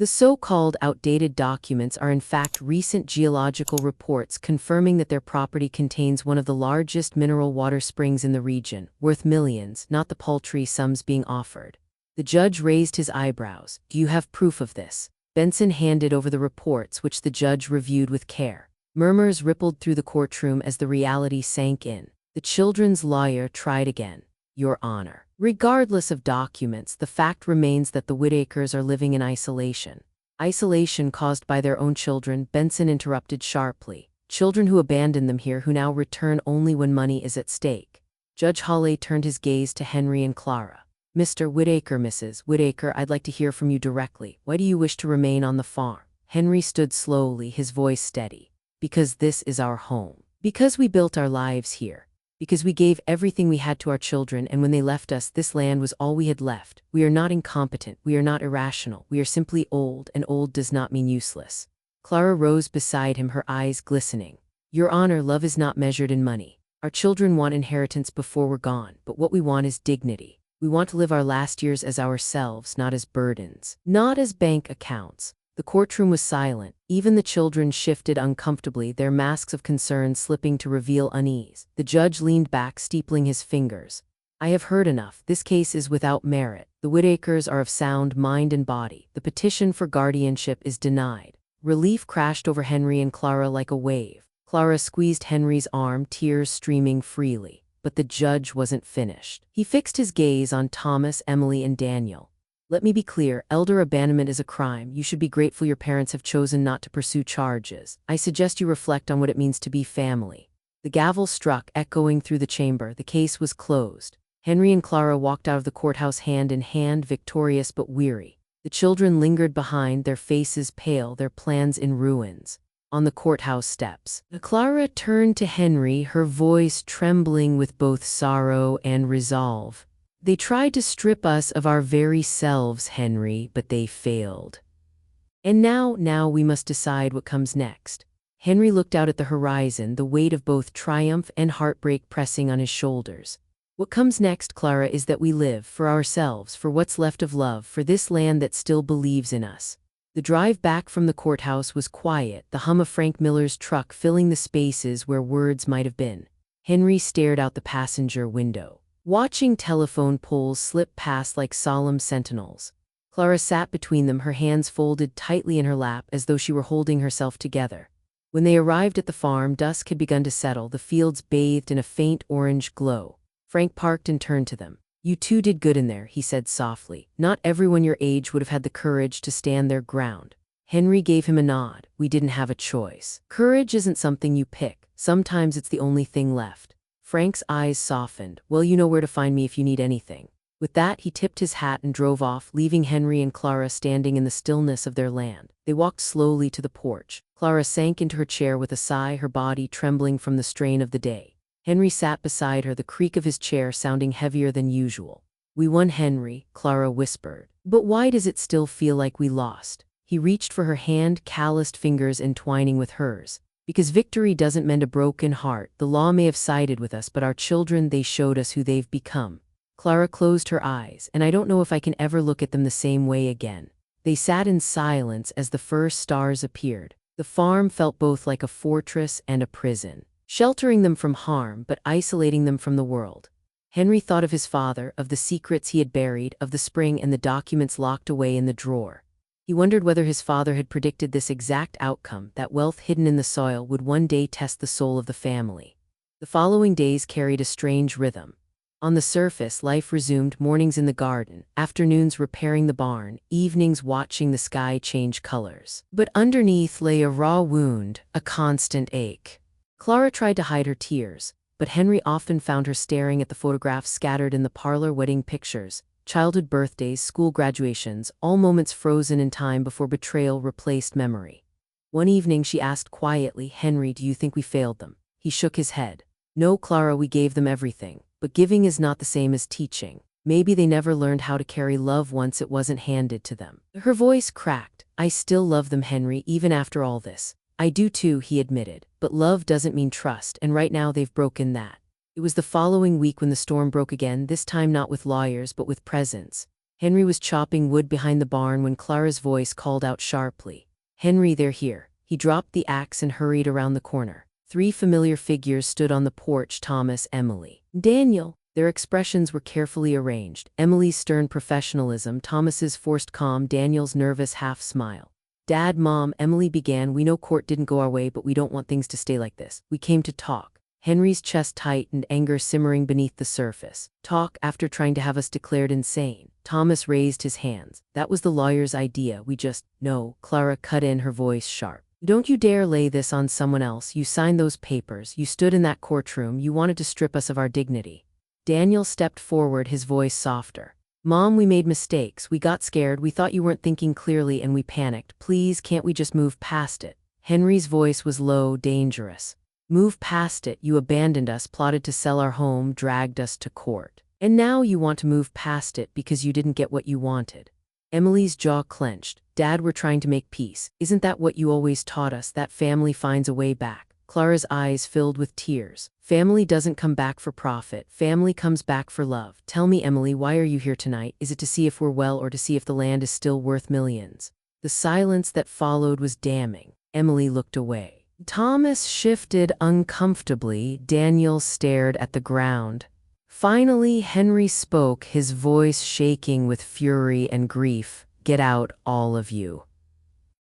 The so-called outdated documents are in fact recent geological reports confirming that their property contains one of the largest mineral water springs in the region, worth millions, not the paltry sums being offered. The judge raised his eyebrows. Do you have proof of this? Benson handed over the reports, which the judge reviewed with care. Murmurs rippled through the courtroom as the reality sank in. The children's lawyer tried again. Your Honor, regardless of documents, the fact remains that the Whitakers are living in isolation. Isolation caused by their own children, Benson interrupted sharply. Children who abandoned them here who now return only when money is at stake. Judge Hawley turned his gaze to Henry and Clara. Mr. Whitaker, Mrs. Whitaker, I'd like to hear from you directly. Why do you wish to remain on the farm? Henry stood slowly, his voice steady. Because this is our home. Because we built our lives here. Because we gave everything we had to our children, and when they left us, this land was all we had left. We are not incompetent, we are not irrational, we are simply old, and old does not mean useless. Clara rose beside him, her eyes glistening. Your Honor, love is not measured in money. Our children want inheritance before we're gone, but what we want is dignity. We want to live our last years as ourselves, not as burdens, not as bank accounts. The courtroom was silent. Even the children shifted uncomfortably, their masks of concern slipping to reveal unease. The judge leaned back, steepling his fingers. I have heard enough. This case is without merit. The Whitakers are of sound mind and body. The petition for guardianship is denied. Relief crashed over Henry and Clara like a wave. Clara squeezed Henry's arm, tears streaming freely. But the judge wasn't finished. He fixed his gaze on Thomas, Emily, and Daniel. Let me be clear, elder abandonment is a crime. You should be grateful your parents have chosen not to pursue charges. I suggest you reflect on what it means to be family. The gavel struck, echoing through the chamber. The case was closed. Henry and Clara walked out of the courthouse hand in hand, victorious but weary. The children lingered behind, their faces pale, their plans in ruins. On the courthouse steps, Clara turned to Henry, her voice trembling with both sorrow and resolve. They tried to strip us of our very selves, Henry, but they failed. And now we must decide what comes next. Henry looked out at the horizon, the weight of both triumph and heartbreak pressing on his shoulders. What comes next, Clara, is that we live for ourselves, for what's left of love, for this land that still believes in us. The drive back from the courthouse was quiet, the hum of Frank Miller's truck filling the spaces where words might have been. Henry stared out the passenger window, watching telephone poles slip past like solemn sentinels. Clara sat between them, her hands folded tightly in her lap as though she were holding herself together. When they arrived at the farm, dusk had begun to settle, the fields bathed in a faint orange glow. Frank parked and turned to them. You two did good in there, he said softly. Not everyone your age would have had the courage to stand their ground. Henry gave him a nod. We didn't have a choice. Courage isn't something you pick. Sometimes it's the only thing left. Frank's eyes softened. Well, you know where to find me if you need anything. With that, he tipped his hat and drove off, leaving Henry and Clara standing in the stillness of their land. They walked slowly to the porch. Clara sank into her chair with a sigh, her body trembling from the strain of the day. Henry sat beside her, the creak of his chair sounding heavier than usual. We won, Henry, Clara whispered. But why does it still feel like we lost? He reached for her hand, calloused fingers entwining with hers. Because victory doesn't mend a broken heart. The law may have sided with us, but our children, they showed us who they've become. Clara closed her eyes, and I don't know if I can ever look at them the same way again. They sat in silence as the first stars appeared. The farm felt both like a fortress and a prison, sheltering them from harm but isolating them from the world. Henry thought of his father, of the secrets he had buried, of the spring and the documents locked away in the drawer. He wondered whether his father had predicted this exact outcome, that wealth hidden in the soil would one day test the soul of the family. The following days carried a strange rhythm. On the surface, life resumed, mornings in the garden, afternoons repairing the barn, evenings watching the sky change colors. But underneath lay a raw wound, a constant ache. Clara tried to hide her tears, but Henry often found her staring at the photographs scattered in the parlor, wedding pictures, childhood birthdays, school graduations, all moments frozen in time before betrayal replaced memory. One evening she asked quietly, Henry, do you think we failed them? He shook his head. No, Clara, we gave them everything. But giving is not the same as teaching. Maybe they never learned how to carry love once it wasn't handed to them. Her voice cracked. I still love them, Henry, even after all this. I do too, he admitted. But love doesn't mean trust, and right now they've broken that. It was the following week when the storm broke again, this time not with lawyers but with presence. Henry was chopping wood behind the barn when Clara's voice called out sharply. "Henry, they're here." He dropped the axe and hurried around the corner. 3 familiar figures stood on the porch: Thomas, Emily, Daniel. Their expressions were carefully arranged. Emily's stern professionalism, Thomas's forced calm, Daniel's nervous half-smile. "Dad, Mom," Emily began, "we know court didn't go our way, but we don't want things to stay like this. We came to talk." Henry's chest tightened, anger simmering beneath the surface. "Talk after trying to have us declared insane." Thomas raised his hands. "That was the lawyer's idea. We just—" "No," Clara cut in, her voice sharp. "Don't you dare lay this on someone else. You signed those papers. You stood in that courtroom. You wanted to strip us of our dignity." Daniel stepped forward, his voice softer. "Mom, we made mistakes. We got scared. We thought you weren't thinking clearly and we panicked. Please, can't we just move past it?" Henry's voice was low, dangerous. "Move past it. You abandoned us, plotted to sell our home, dragged us to court. And now you want to move past it because you didn't get what you wanted." Emily's jaw clenched. "Dad, we're trying to make peace. Isn't that what you always taught us, that family finds a way back?" Clara's eyes filled with tears. "Family doesn't come back for profit. Family comes back for love. Tell me, Emily, why are you here tonight? Is it to see if we're well or to see if the land is still worth millions?" The silence that followed was damning. Emily looked away. Thomas shifted uncomfortably. Daniel stared at the ground. Finally, Henry spoke, his voice shaking with fury and grief. "Get out, all of you.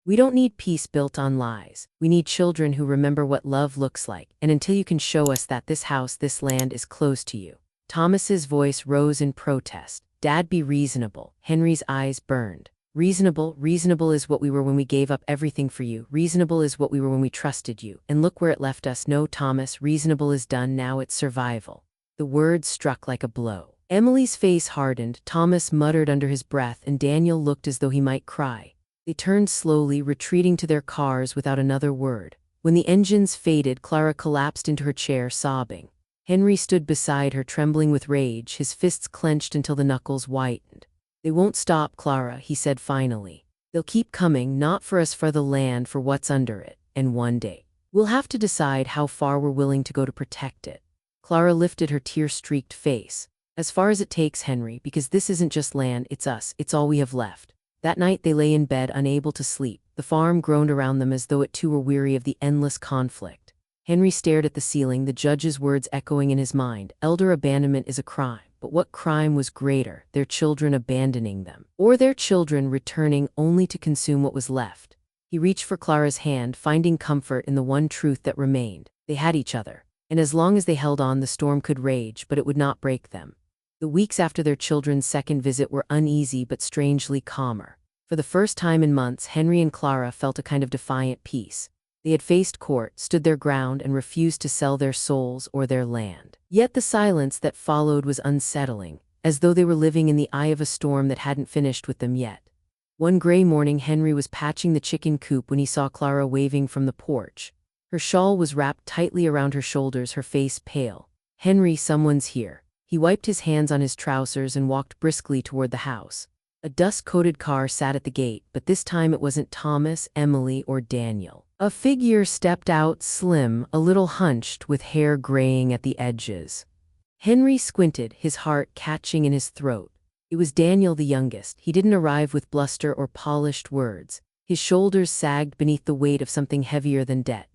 We don't need peace built on lies. We need children who remember what love looks like, and until you can show us that, this house, this land is closed to you." Thomas's voice rose in protest. "Dad, be reasonable." Henry's eyes burned. "Reasonable? Reasonable is what we were when we gave up everything for you. Reasonable is what we were when we trusted you. And look where it left us." "No, Thomas, reasonable is done. Now it's survival." The words struck like a blow. Emily's face hardened. Thomas muttered under his breath, and Daniel looked as though he might cry. They turned slowly, retreating to their cars without another word. When the engines faded, Clara collapsed into her chair, sobbing. Henry stood beside her, trembling with rage, his fists clenched until the knuckles whitened. "They won't stop, Clara," he said finally. "They'll keep coming, not for us, for the land, for what's under it. And one day, we'll have to decide how far we're willing to go to protect it." Clara lifted her tear-streaked face. "As far as it takes, Henry, because this isn't just land, it's us, it's all we have left." That night they lay in bed, unable to sleep. The farm groaned around them as though it too were weary of the endless conflict. Henry stared at the ceiling, the judge's words echoing in his mind. Elder abandonment is a crime. But what crime was greater, their children abandoning them, or their children returning only to consume what was left? He reached for Clara's hand, finding comfort in the one truth that remained. They had each other. And as long as they held on, the storm could rage, but it would not break them. The weeks after their children's second visit were uneasy but strangely calmer. For the first time in months, Henry and Clara felt a kind of defiant peace. They had faced court, stood their ground, and refused to sell their souls or their land. Yet the silence that followed was unsettling, as though they were living in the eye of a storm that hadn't finished with them yet. One gray morning, Henry was patching the chicken coop when he saw Clara waving from the porch. Her shawl was wrapped tightly around her shoulders, her face pale. "Henry, someone's here." He wiped his hands on his trousers and walked briskly toward the house. A dust-coated car sat at the gate, but this time it wasn't Thomas, Emily, or Daniel. A figure stepped out, slim, a little hunched, with hair graying at the edges. Henry squinted, his heart catching in his throat. It was Daniel, the youngest. He didn't arrive with bluster or polished words. His shoulders sagged beneath the weight of something heavier than debt.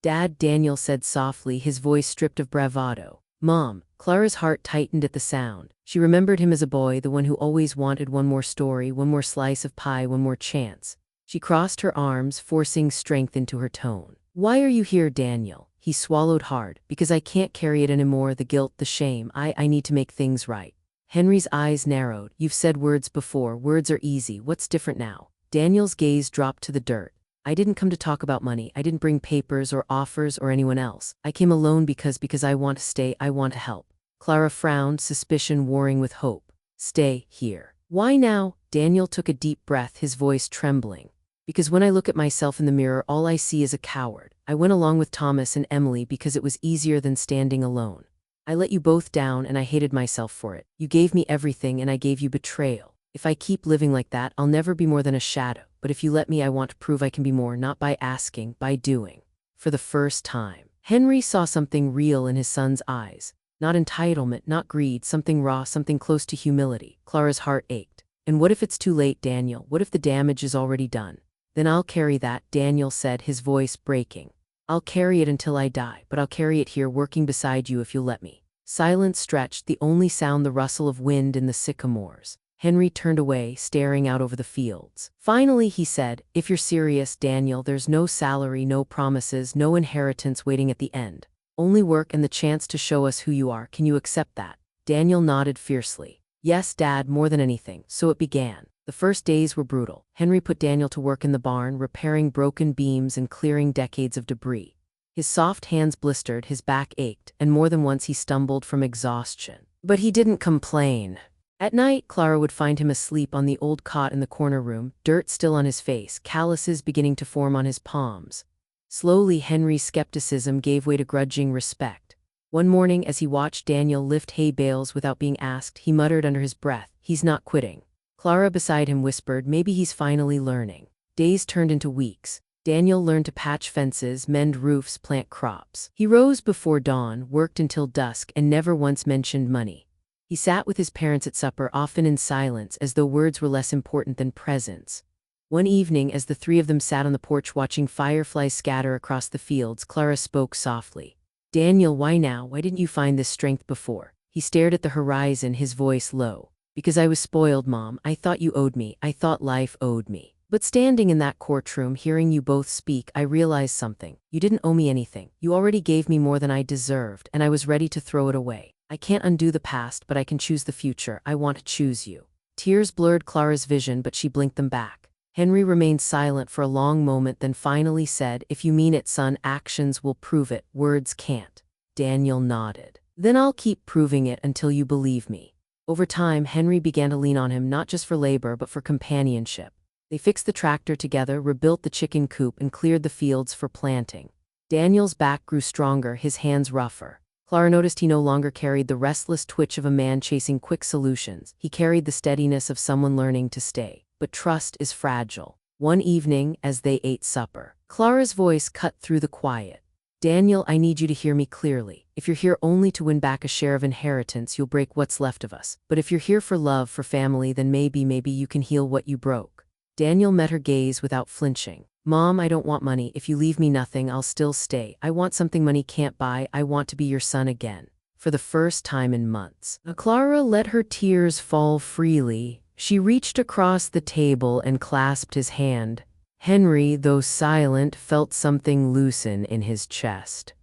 "Dad," Daniel said softly, his voice stripped of bravado. "Mom." Clara's heart tightened at the sound. She remembered him as a boy, the one who always wanted one more story, one more slice of pie, one more chance. She crossed her arms, forcing strength into her tone. "Why are you here, Daniel?" He swallowed hard. "Because I can't carry it anymore, the guilt, the shame. I need to make things right." Henry's eyes narrowed. "You've said words before. Words are easy. What's different now?" Daniel's gaze dropped to the dirt. "I didn't come to talk about money. I didn't bring papers or offers or anyone else. I came alone because I want to stay. I want to help." Clara frowned, suspicion warring with hope. "Stay here." "Why now?" Daniel took a deep breath, his voice trembling. "Because when I look at myself in the mirror, all I see is a coward. I went along with Thomas and Emily because it was easier than standing alone. I let you both down and I hated myself for it. You gave me everything and I gave you betrayal. If I keep living like that, I'll never be more than a shadow. But if you let me, I want to prove I can be more, not by asking, by doing." For the first time, Henry saw something real in his son's eyes. Not entitlement, not greed, something raw, something close to humility. Clara's heart ached. And what if it's too late, Daniel? What if the damage is already done? Then I'll carry that, Daniel said, his voice breaking. I'll carry it until I die, but I'll carry it here working beside you if you'll let me. Silence stretched, the only sound the rustle of wind in the sycamores. Henry turned away, staring out over the fields. Finally, he said, if you're serious, Daniel, there's no salary, no promises, no inheritance waiting at the end. Only work and the chance to show us who you are. Can you accept that? Daniel nodded fiercely. Yes, Dad, more than anything. So it began. The first days were brutal. Henry put Daniel to work in the barn, repairing broken beams and clearing decades of debris. His soft hands blistered, his back ached, and more than once he stumbled from exhaustion. But he didn't complain. At night, Clara would find him asleep on the old cot in the corner room, dirt still on his face, calluses beginning to form on his palms. Slowly, Henry's skepticism gave way to grudging respect. One morning, as he watched Daniel lift hay bales without being asked, he muttered under his breath, "He's not quitting." Clara beside him whispered, "Maybe he's finally learning." Days turned into weeks. Daniel learned to patch fences, mend roofs, plant crops. He rose before dawn, worked until dusk, and never once mentioned money. He sat with his parents at supper, often in silence, as though words were less important than presence. One evening, as the three of them sat on the porch watching fireflies scatter across the fields, Clara spoke softly. "Daniel, why now? Why didn't you find this strength before?" He stared at the horizon, his voice low. "Because I was spoiled, Mom. I thought you owed me. I thought life owed me. But standing in that courtroom, hearing you both speak, I realized something. You didn't owe me anything. You already gave me more than I deserved, and I was ready to throw it away. I can't undo the past, but I can choose the future. I want to choose you." Tears blurred Clara's vision, but she blinked them back. Henry remained silent for a long moment, then finally said, "If you mean it, son, actions will prove it. Words can't." Daniel nodded. "Then I'll keep proving it until you believe me." Over time, Henry began to lean on him not just for labor, but for companionship. They fixed the tractor together, rebuilt the chicken coop, and cleared the fields for planting. Daniel's back grew stronger, his hands rougher. Clara noticed he no longer carried the restless twitch of a man chasing quick solutions. He carried the steadiness of someone learning to stay. But trust is fragile. One evening, as they ate supper, Clara's voice cut through the quiet. "Daniel, I need you to hear me clearly. If you're here only to win back a share of inheritance, you'll break what's left of us. But if you're here for love, for family, then maybe you can heal what you broke." Daniel met her gaze without flinching. "Mom, I don't want money. If you leave me nothing, I'll still stay. I want something money can't buy. I want to be your son again." For the first time in months, Clara let her tears fall freely. She reached across the table and clasped his hand. Henry, though silent, felt something loosen in his chest.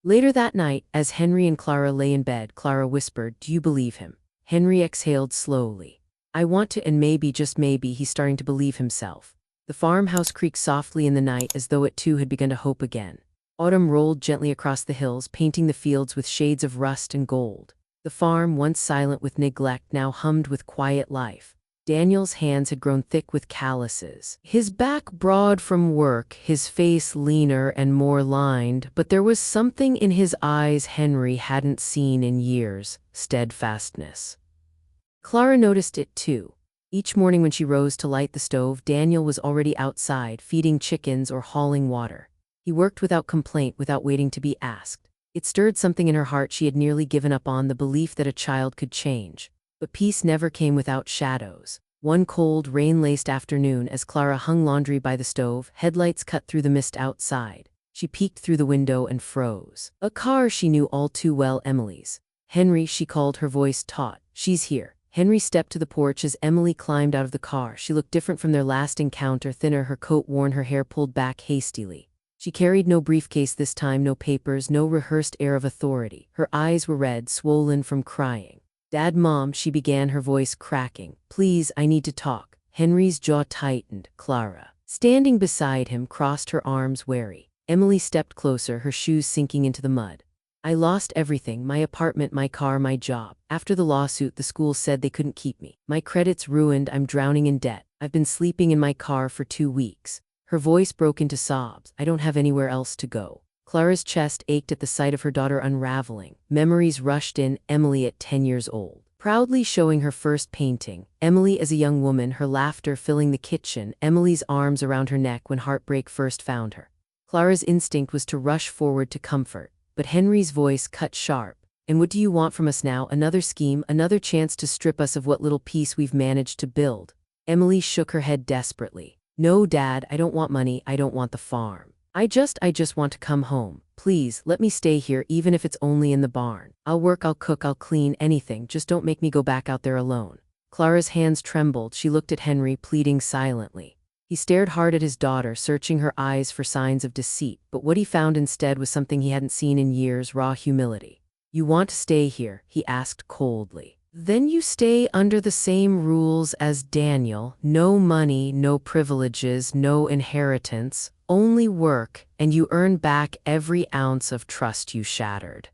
Later that night, as Henry and Clara lay in bed, Clara whispered, "Do you believe him?" Henry exhaled slowly. "I want to, and maybe, just maybe, he's starting to believe himself." The farmhouse creaked softly in the night, as though it too had begun to hope again. Autumn rolled gently across the hills, painting the fields with shades of rust and gold. The farm, once silent with neglect, now hummed with quiet life. Daniel's hands had grown thick with calluses, his back broad from work, his face leaner and more lined, but there was something in his eyes Henry hadn't seen in years: steadfastness. Clara noticed it too. Each morning when she rose to light the stove, Daniel was already outside, feeding chickens or hauling water. He worked without complaint, without waiting to be asked. It stirred something in her heart she had nearly given up on, the belief that a child could change. But peace never came without shadows. One cold, rain-laced afternoon, as Clara hung laundry by the stove, headlights cut through the mist outside. She peeked through the window and froze. A car she knew all too well, Emily's. "Henry," she called, her voice taut. "She's here." Henry stepped to the porch as Emily climbed out of the car. She looked different from their last encounter, thinner, her coat worn, her hair pulled back hastily. She carried no briefcase this time, no papers, no rehearsed air of authority. Her eyes were red, swollen from crying. "Dad, Mom," she began, her voice cracking. "Please, I need to talk." Henry's jaw tightened. Clara, standing beside him, crossed her arms, wary. Emily stepped closer, her shoes sinking into the mud. "I lost everything: my apartment, my car, my job. After the lawsuit, the school said they couldn't keep me. My credit's ruined, I'm drowning in debt. I've been sleeping in my car for 2 weeks. Her voice broke into sobs. "I don't have anywhere else to go." Clara's chest ached at the sight of her daughter unraveling. Memories rushed in. Emily at 10 years old, proudly showing her first painting. Emily as a young woman, her laughter filling the kitchen. Emily's arms around her neck when heartbreak first found her. Clara's instinct was to rush forward to comfort, but Henry's voice cut sharp. And what do you want from us now? Another scheme, another chance to strip us of what little peace we've managed to build. Emily shook her head desperately. No, Dad, I don't want money, I don't want the farm. I just want to come home. Please, let me stay here even if it's only in the barn. I'll work, I'll cook, I'll clean, anything, just don't make me go back out there alone. Clara's hands trembled. She looked at Henry, pleading silently. He stared hard at his daughter, searching her eyes for signs of deceit, but what he found instead was something he hadn't seen in years: raw humility. You want to stay here? He asked coldly. Then you stay under the same rules as Daniel. No money, no privileges, no inheritance, only work, and you earn back every ounce of trust you shattered.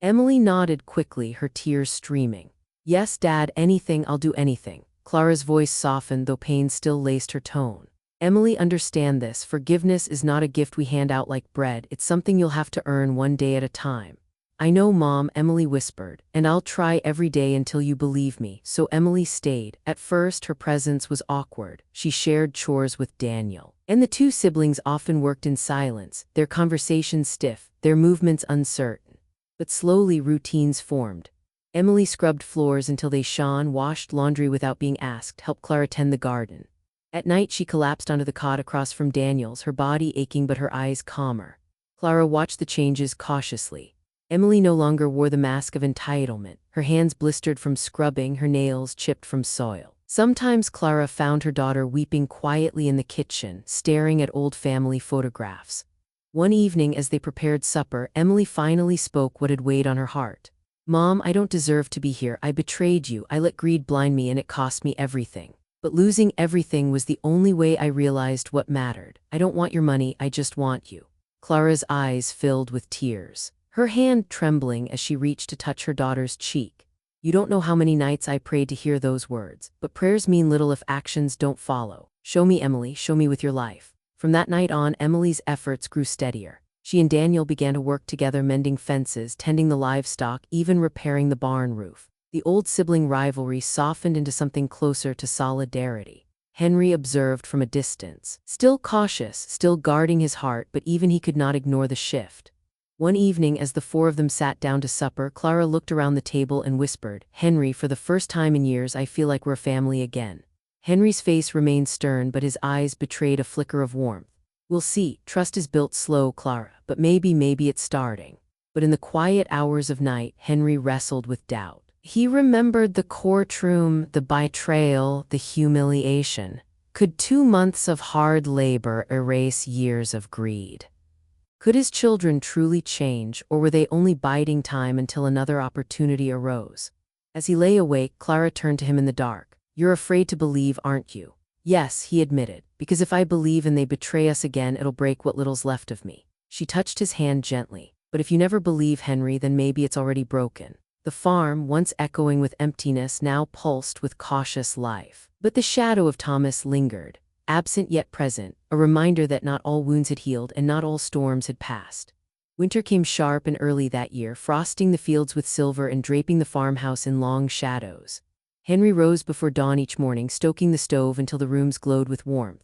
Emily nodded quickly, her tears streaming. Yes, Dad, anything, I'll do anything. Clara's voice softened, though pain still laced her tone. Emily, understand this. Forgiveness is not a gift we hand out like bread. It's something you'll have to earn one day at a time. I know, Mom, Emily whispered, and I'll try every day until you believe me. So Emily stayed. At first, her presence was awkward. She shared chores with Daniel, and the two siblings often worked in silence, their conversations stiff, their movements uncertain. But slowly routines formed. Emily scrubbed floors until they shone, washed laundry without being asked, helped Clara tend the garden. At night, she collapsed onto the cot across from Daniel's, her body aching but her eyes calmer. Clara watched the changes cautiously. Emily no longer wore the mask of entitlement, her hands blistered from scrubbing, her nails chipped from soil. Sometimes Clara found her daughter weeping quietly in the kitchen, staring at old family photographs. One evening, as they prepared supper, Emily finally spoke what had weighed on her heart. Mom, I don't deserve to be here. I betrayed you. I let greed blind me, and it cost me everything. But losing everything was the only way I realized what mattered. I don't want your money, I just want you. Clara's eyes filled with tears, her hand trembling as she reached to touch her daughter's cheek. You don't know how many nights I prayed to hear those words, but prayers mean little if actions don't follow. Show me, Emily, show me with your life. From that night on, Emily's efforts grew steadier. She and Daniel began to work together, mending fences, tending the livestock, even repairing the barn roof. The old sibling rivalry softened into something closer to solidarity. Henry observed from a distance, still cautious, still guarding his heart, but even he could not ignore the shift. One evening, as the four of them sat down to supper, Clara looked around the table and whispered, Henry, for the first time in years, I feel like we're a family again. Henry's face remained stern, but his eyes betrayed a flicker of warmth. We'll see. Trust is built slow, Clara, but maybe it's starting. But in the quiet hours of night, Henry wrestled with doubt. He remembered the courtroom, the betrayal, the humiliation. Could 2 months of hard labor erase years of greed? Could his children truly change, or were they only biding time until another opportunity arose? As he lay awake, Clara turned to him in the dark. You're afraid to believe, aren't you? Yes, he admitted, because if I believe and they betray us again, it'll break what little's left of me. She touched his hand gently. But if you never believe, Henry, then maybe it's already broken. The farm, once echoing with emptiness, now pulsed with cautious life. But the shadow of Thomas lingered, absent yet present, a reminder that not all wounds had healed and not all storms had passed. Winter came sharp and early that year, frosting the fields with silver and draping the farmhouse in long shadows. Henry rose before dawn each morning, stoking the stove until the rooms glowed with warmth.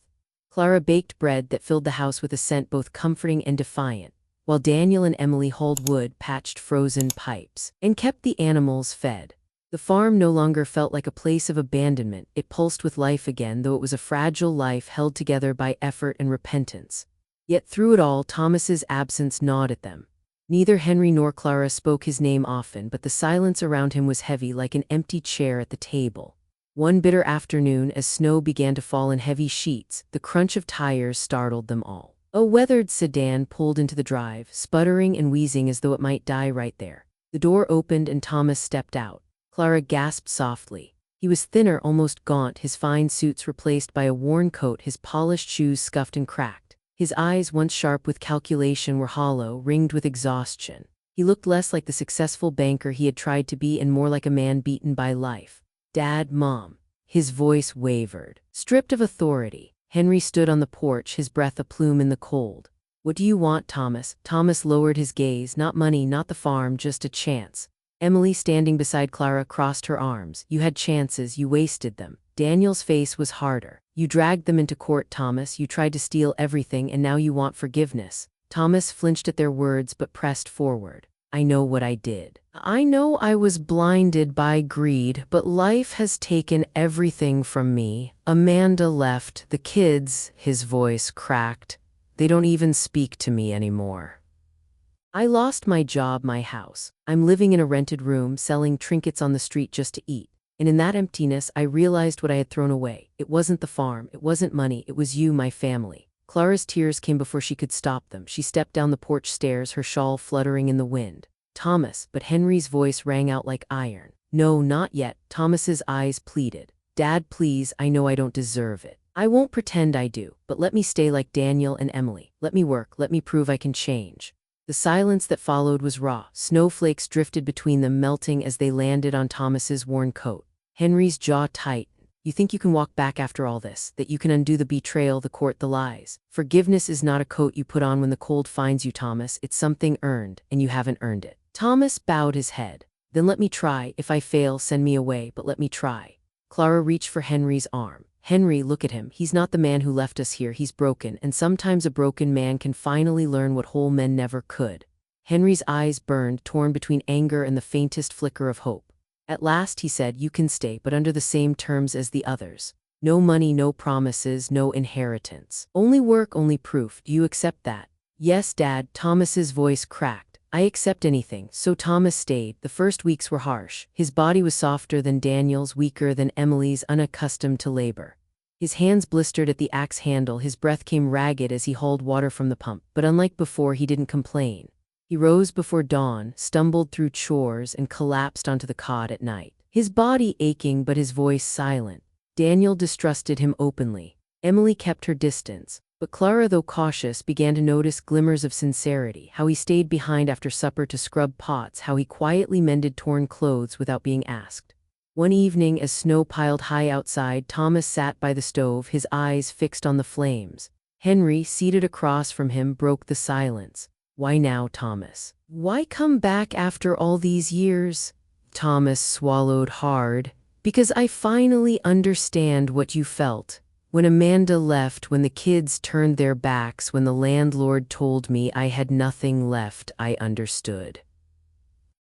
Clara baked bread that filled the house with a scent both comforting and defiant, while Daniel and Emily hauled wood, patched frozen pipes, and kept the animals fed. The farm no longer felt like a place of abandonment. It pulsed with life again, though it was a fragile life held together by effort and repentance. Yet through it all, Thomas's absence gnawed at them. Neither Henry nor Clara spoke his name often, but the silence around him was heavy, like an empty chair at the table. One bitter afternoon, as snow began to fall in heavy sheets, the crunch of tires startled them all. A weathered sedan pulled into the drive, sputtering and wheezing as though it might die right there. The door opened and Thomas stepped out. Clara gasped softly. He was thinner, almost gaunt, his fine suits replaced by a worn coat, his polished shoes scuffed and cracked. His eyes, once sharp with calculation, were hollow, ringed with exhaustion. He looked less like the successful banker he had tried to be and more like a man beaten by life. Dad, Mom. His voice wavered. Stripped of authority, Henry stood on the porch, his breath a plume in the cold. What do you want, Thomas? Thomas lowered his gaze. Not money, not the farm, just a chance. Emily, standing beside Clara, crossed her arms. You had chances, you wasted them. Daniel's face was harder. You dragged them into court, Thomas. You tried to steal everything, and now you want forgiveness. Thomas flinched at their words but pressed forward. I know what I did. I know I was blinded by greed, but life has taken everything from me. Amanda left, the kids, his voice cracked. They don't even speak to me anymore. I lost my job, my house. I'm living in a rented room, selling trinkets on the street just to eat. And in that emptiness, I realized what I had thrown away. It wasn't the farm, it wasn't money, it was you, my family. Clara's tears came before she could stop them. She stepped down the porch stairs, her shawl fluttering in the wind. Thomas, but Henry's voice rang out like iron. No, not yet. Thomas's eyes pleaded. Dad, please, I know I don't deserve it. I won't pretend I do, but let me stay like Daniel and Emily. Let me work, let me prove I can change. The silence that followed was raw. Snowflakes drifted between them, melting as they landed on Thomas's worn coat. Henry's jaw tightened. You think you can walk back after all this, that you can undo the betrayal, the court, the lies. Forgiveness is not a coat you put on when the cold finds you, Thomas. It's something earned, and you haven't earned it. Thomas bowed his head. Then let me try. If I fail, send me away, but let me try. Clara reached for Henry's arm. Henry, look at him. He's not the man who left us here. He's broken, and sometimes a broken man can finally learn what whole men never could. Henry's eyes burned, torn between anger and the faintest flicker of hope. At last he said, you can stay, but under the same terms as the others. No money, no promises, no inheritance. Only work, only proof. Do you accept that? Yes, Dad. Thomas's voice cracked. I accept anything. So Thomas stayed. The first weeks were harsh. His body was softer than Daniel's, weaker than Emily's, unaccustomed to labor. His hands blistered at the axe handle, his breath came ragged as he hauled water from the pump. But unlike before, he didn't complain. He rose before dawn, stumbled through chores, and collapsed onto the cot at night. His body aching but his voice silent. Daniel distrusted him openly. Emily kept her distance. But Clara, though cautious, began to notice glimmers of sincerity, how he stayed behind after supper to scrub pots, how he quietly mended torn clothes without being asked. One evening, as snow piled high outside, Thomas sat by the stove, his eyes fixed on the flames. Henry, seated across from him, broke the silence. Why now, Thomas? Why come back after all these years? Thomas swallowed hard. Because I finally understand what you felt. When Amanda left, when the kids turned their backs, when the landlord told me I had nothing left, I understood.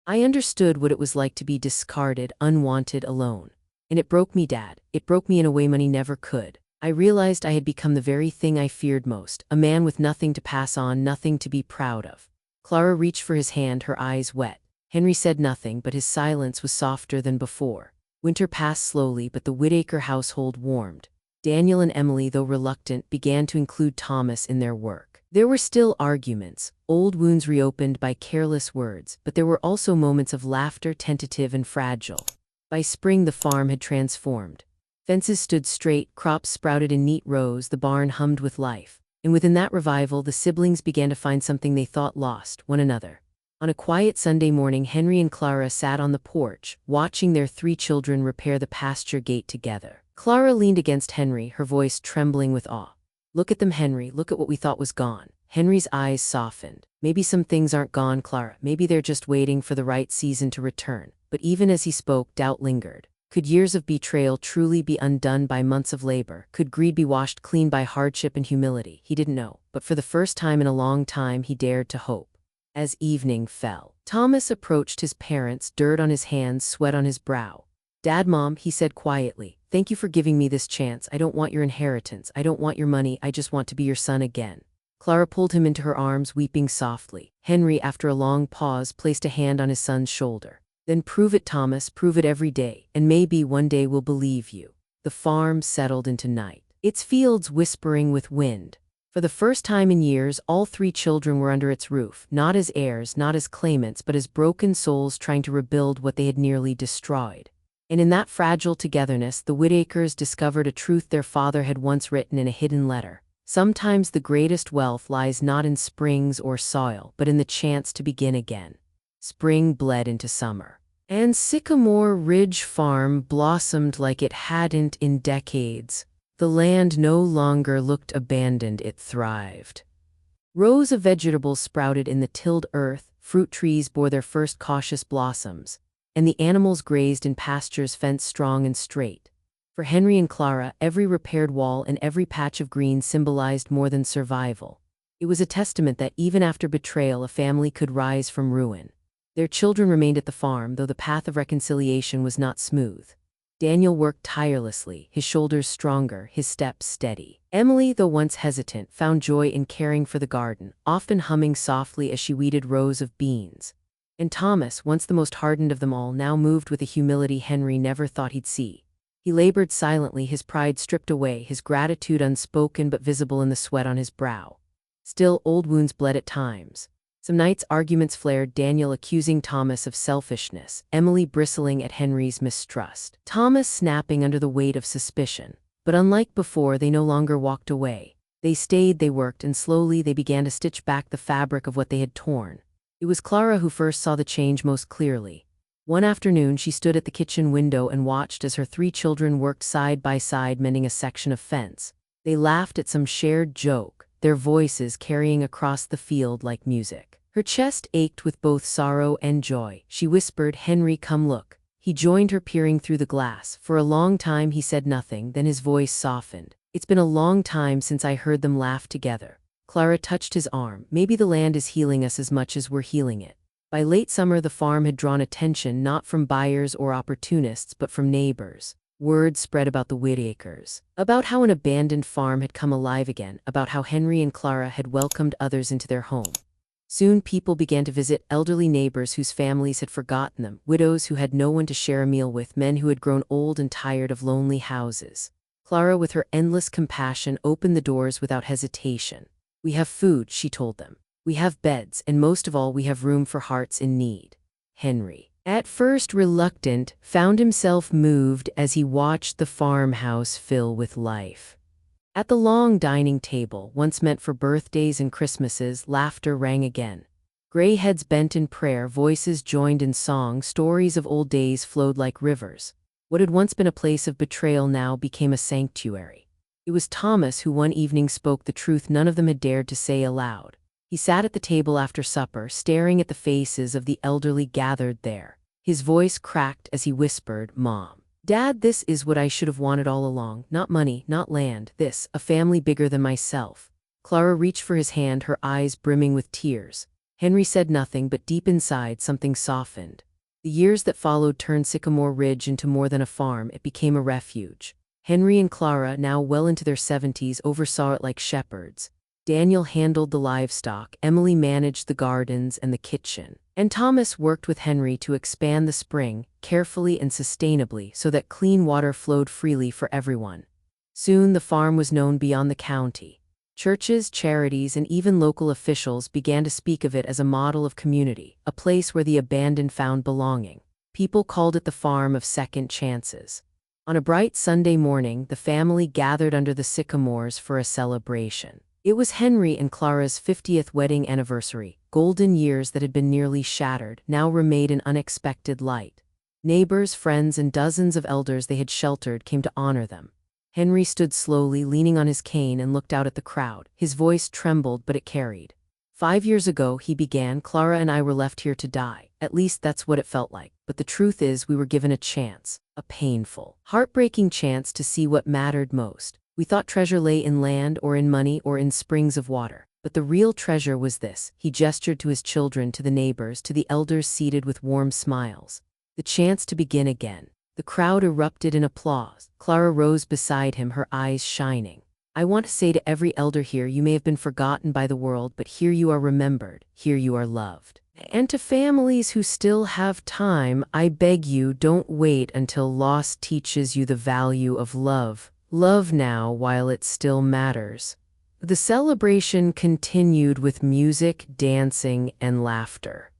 I understood what it was like to be discarded, unwanted, alone. And it broke me, Dad. It broke me in a way money never could. I realized I had become the very thing I feared most, a man with nothing to pass on, nothing to be proud of. Clara reached for his hand, her eyes wet. Henry said nothing, but his silence was softer than before. Winter passed slowly, but the Whittaker household warmed. Daniel and Emily, though reluctant, began to include Thomas in their work. There were still arguments, old wounds reopened by careless words, but there were also moments of laughter, tentative and fragile. By spring, the farm had transformed. Fences stood straight, crops sprouted in neat rows, the barn hummed with life. And within that revival, the siblings began to find something they thought lost, one another. On a quiet Sunday morning, Henry and Clara sat on the porch, watching their 3 children repair the pasture gate together. Clara leaned against Henry, her voice trembling with awe. Look at them, Henry, look at what we thought was gone. Henry's eyes softened. Maybe some things aren't gone, Clara. Maybe they're just waiting for the right season to return. But even as he spoke, doubt lingered. Could years of betrayal truly be undone by months of labor? Could greed be washed clean by hardship and humility? He didn't know. But for the first time in a long time, he dared to hope. As evening fell, Thomas approached his parents, dirt on his hands, sweat on his brow. Dad, Mom, he said quietly, thank you for giving me this chance. I don't want your inheritance. I don't want your money. I just want to be your son again. Clara pulled him into her arms, weeping softly. Henry, after a long pause, placed a hand on his son's shoulder. Then prove it, Thomas, prove it every day, and maybe one day we'll believe you. The farm settled into night, its fields whispering with wind. For the first time in years, all 3 children were under its roof, not as heirs, not as claimants, but as broken souls trying to rebuild what they had nearly destroyed. And in that fragile togetherness, the Whittakers discovered a truth their father had once written in a hidden letter. Sometimes the greatest wealth lies not in springs or soil, but in the chance to begin again. Spring bled into summer. And Sycamore Ridge Farm blossomed like it hadn't in decades. The land no longer looked abandoned, it thrived. Rows of vegetables sprouted in the tilled earth, fruit trees bore their first cautious blossoms, and the animals grazed in pastures fenced strong and straight. For Henry and Clara, every repaired wall and every patch of green symbolized more than survival. It was a testament that even after betrayal, a family could rise from ruin. Their children remained at the farm, though the path of reconciliation was not smooth. Daniel worked tirelessly, his shoulders stronger, his steps steady. Emily, though once hesitant, found joy in caring for the garden, often humming softly as she weeded rows of beans. And Thomas, once the most hardened of them all, now moved with a humility Henry never thought he'd see. He labored silently, his pride stripped away, his gratitude unspoken but visible in the sweat on his brow. Still, old wounds bled at times. Some nights arguments flared, Daniel accusing Thomas of selfishness, Emily bristling at Henry's mistrust, Thomas snapping under the weight of suspicion. But unlike before, they no longer walked away. They stayed, they worked, and slowly they began to stitch back the fabric of what they had torn. It was Clara who first saw the change most clearly. One afternoon, she stood at the kitchen window and watched as her 3 children worked side by side mending a section of fence. They laughed at some shared joke, their voices carrying across the field like music. Her chest ached with both sorrow and joy. She whispered, "Henry, come look." He joined her, peering through the glass. For a long time he said nothing, then his voice softened. "It's been a long time since I heard them laugh together." Clara touched his arm. "Maybe the land is healing us as much as we're healing it." By late summer, the farm had drawn attention not from buyers or opportunists, but from neighbors. Word spread about the Whittakers, about how an abandoned farm had come alive again, about how Henry and Clara had welcomed others into their home. Soon people began to visit, elderly neighbors whose families had forgotten them, widows who had no one to share a meal with, men who had grown old and tired of lonely houses. Clara, with her endless compassion, opened the doors without hesitation. "We have food," she told them. "We have beds, and most of all, we have room for hearts in need." Henry, at first reluctant, found himself moved as he watched the farmhouse fill with life. At the long dining table, once meant for birthdays and Christmases, laughter rang again. Gray heads bent in prayer, voices joined in song, stories of old days flowed like rivers. What had once been a place of betrayal now became a sanctuary. It was Thomas who one evening spoke the truth none of them had dared to say aloud. He sat at the table after supper, staring at the faces of the elderly gathered there. His voice cracked as he whispered, "Mom, Dad, this is what I should have wanted all along. Not money, not land, this, a family bigger than myself." Clara reached for his hand, her eyes brimming with tears. Henry said nothing, but deep inside something softened. The years that followed turned Sycamore Ridge into more than a farm, it became a refuge. Henry and Clara, now well into their 70s, oversaw it like shepherds. Daniel handled the livestock, Emily managed the gardens and the kitchen, and Thomas worked with Henry to expand the spring, carefully and sustainably, so that clean water flowed freely for everyone. Soon the farm was known beyond the county. Churches, charities, and even local officials began to speak of it as a model of community, a place where the abandoned found belonging. People called it the farm of second chances. On a bright Sunday morning, the family gathered under the sycamores for a celebration. It was Henry and Clara's 50th wedding anniversary. Golden years that had been nearly shattered now remade in unexpected light. Neighbors, friends, and dozens of elders they had sheltered came to honor them. Henry stood slowly, leaning on his cane, and looked out at the crowd. His voice trembled, but it carried. 5 years ago, he began, Clara and I were left here to die. At least that's what it felt like. But the truth is, we were given a chance. A painful, heartbreaking chance to see what mattered most. We thought treasure lay in land or in money or in springs of water. But the real treasure was this. He gestured to his children, to the neighbors, to the elders seated with warm smiles. The chance to begin again. The crowd erupted in applause. Clara rose beside him, her eyes shining. "I want to say to every elder here, you may have been forgotten by the world, but here you are remembered, here you are loved. And to families who still have time, I beg you, don't wait until loss teaches you the value of love. Love now while it still matters." The celebration continued with music, dancing, and laughter.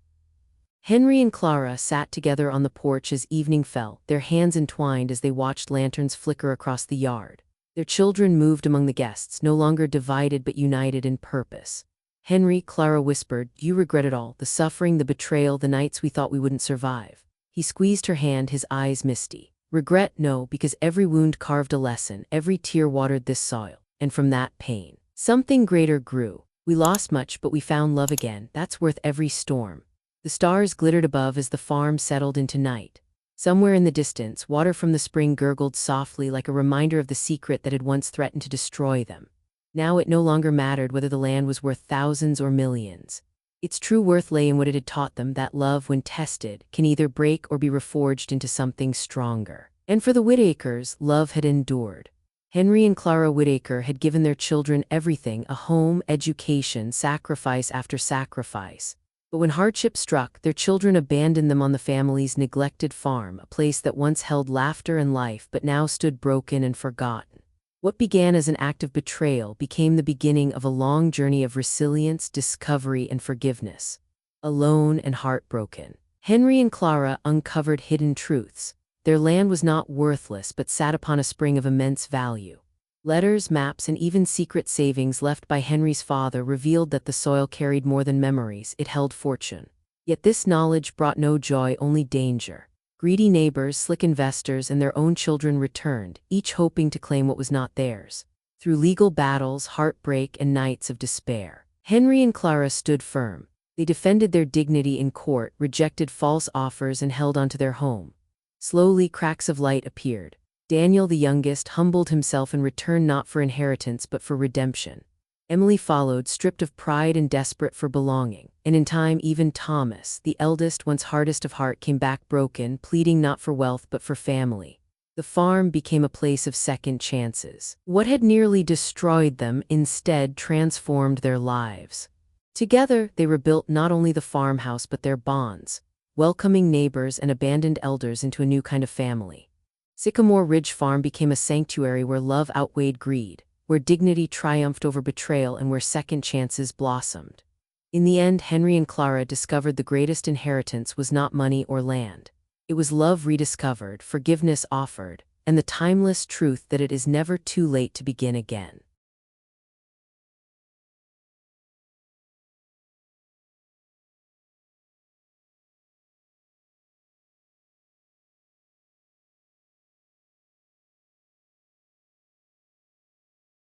Henry and Clara sat together on the porch as evening fell, their hands entwined as they watched lanterns flicker across the yard. Their children moved among the guests, no longer divided but united in purpose. "Henry," Clara whispered, "you regret it all, the suffering, the betrayal, the nights we thought we wouldn't survive." He squeezed her hand, his eyes misty. "Regret, no, because every wound carved a lesson, every tear watered this soil, and from that pain, something greater grew. We lost much, but we found love again. That's worth every storm." The stars glittered above as the farm settled into night. Somewhere in the distance, water from the spring gurgled softly like a reminder of the secret that had once threatened to destroy them. Now it no longer mattered whether the land was worth thousands or millions. Its true worth lay in what it had taught them, that love, when tested, can either break or be reforged into something stronger. And for the Whitacres, love had endured. Henry and Clara Whitaker had given their children everything: a home, education, sacrifice after sacrifice. But when hardship struck, their children abandoned them on the family's neglected farm, a place that once held laughter and life but now stood broken and forgotten. What began as an act of betrayal became the beginning of a long journey of resilience, discovery, and forgiveness. Alone and heartbroken, Henry and Clara uncovered hidden truths. Their land was not worthless but sat upon a spring of immense value. Letters, maps, and even secret savings left by Henry's father revealed that the soil carried more than memories, it held fortune. Yet this knowledge brought no joy, only danger. Greedy neighbors, slick investors, and their own children returned, each hoping to claim what was not theirs. Through legal battles, heartbreak, and nights of despair, Henry and Clara stood firm. They defended their dignity in court, rejected false offers, and held onto their home. Slowly, cracks of light appeared. Daniel, the youngest, humbled himself and returned, not for inheritance but for redemption. Emily followed, stripped of pride and desperate for belonging. And in time, even Thomas, the eldest, once hardest of heart, came back broken, pleading not for wealth but for family. The farm became a place of second chances. What had nearly destroyed them instead transformed their lives. Together, they rebuilt not only the farmhouse but their bonds, welcoming neighbors and abandoned elders into a new kind of family. Sycamore Ridge Farm became a sanctuary where love outweighed greed, where dignity triumphed over betrayal, and where second chances blossomed. In the end, Henry and Clara discovered the greatest inheritance was not money or land. It was love rediscovered, forgiveness offered, and the timeless truth that it is never too late to begin again.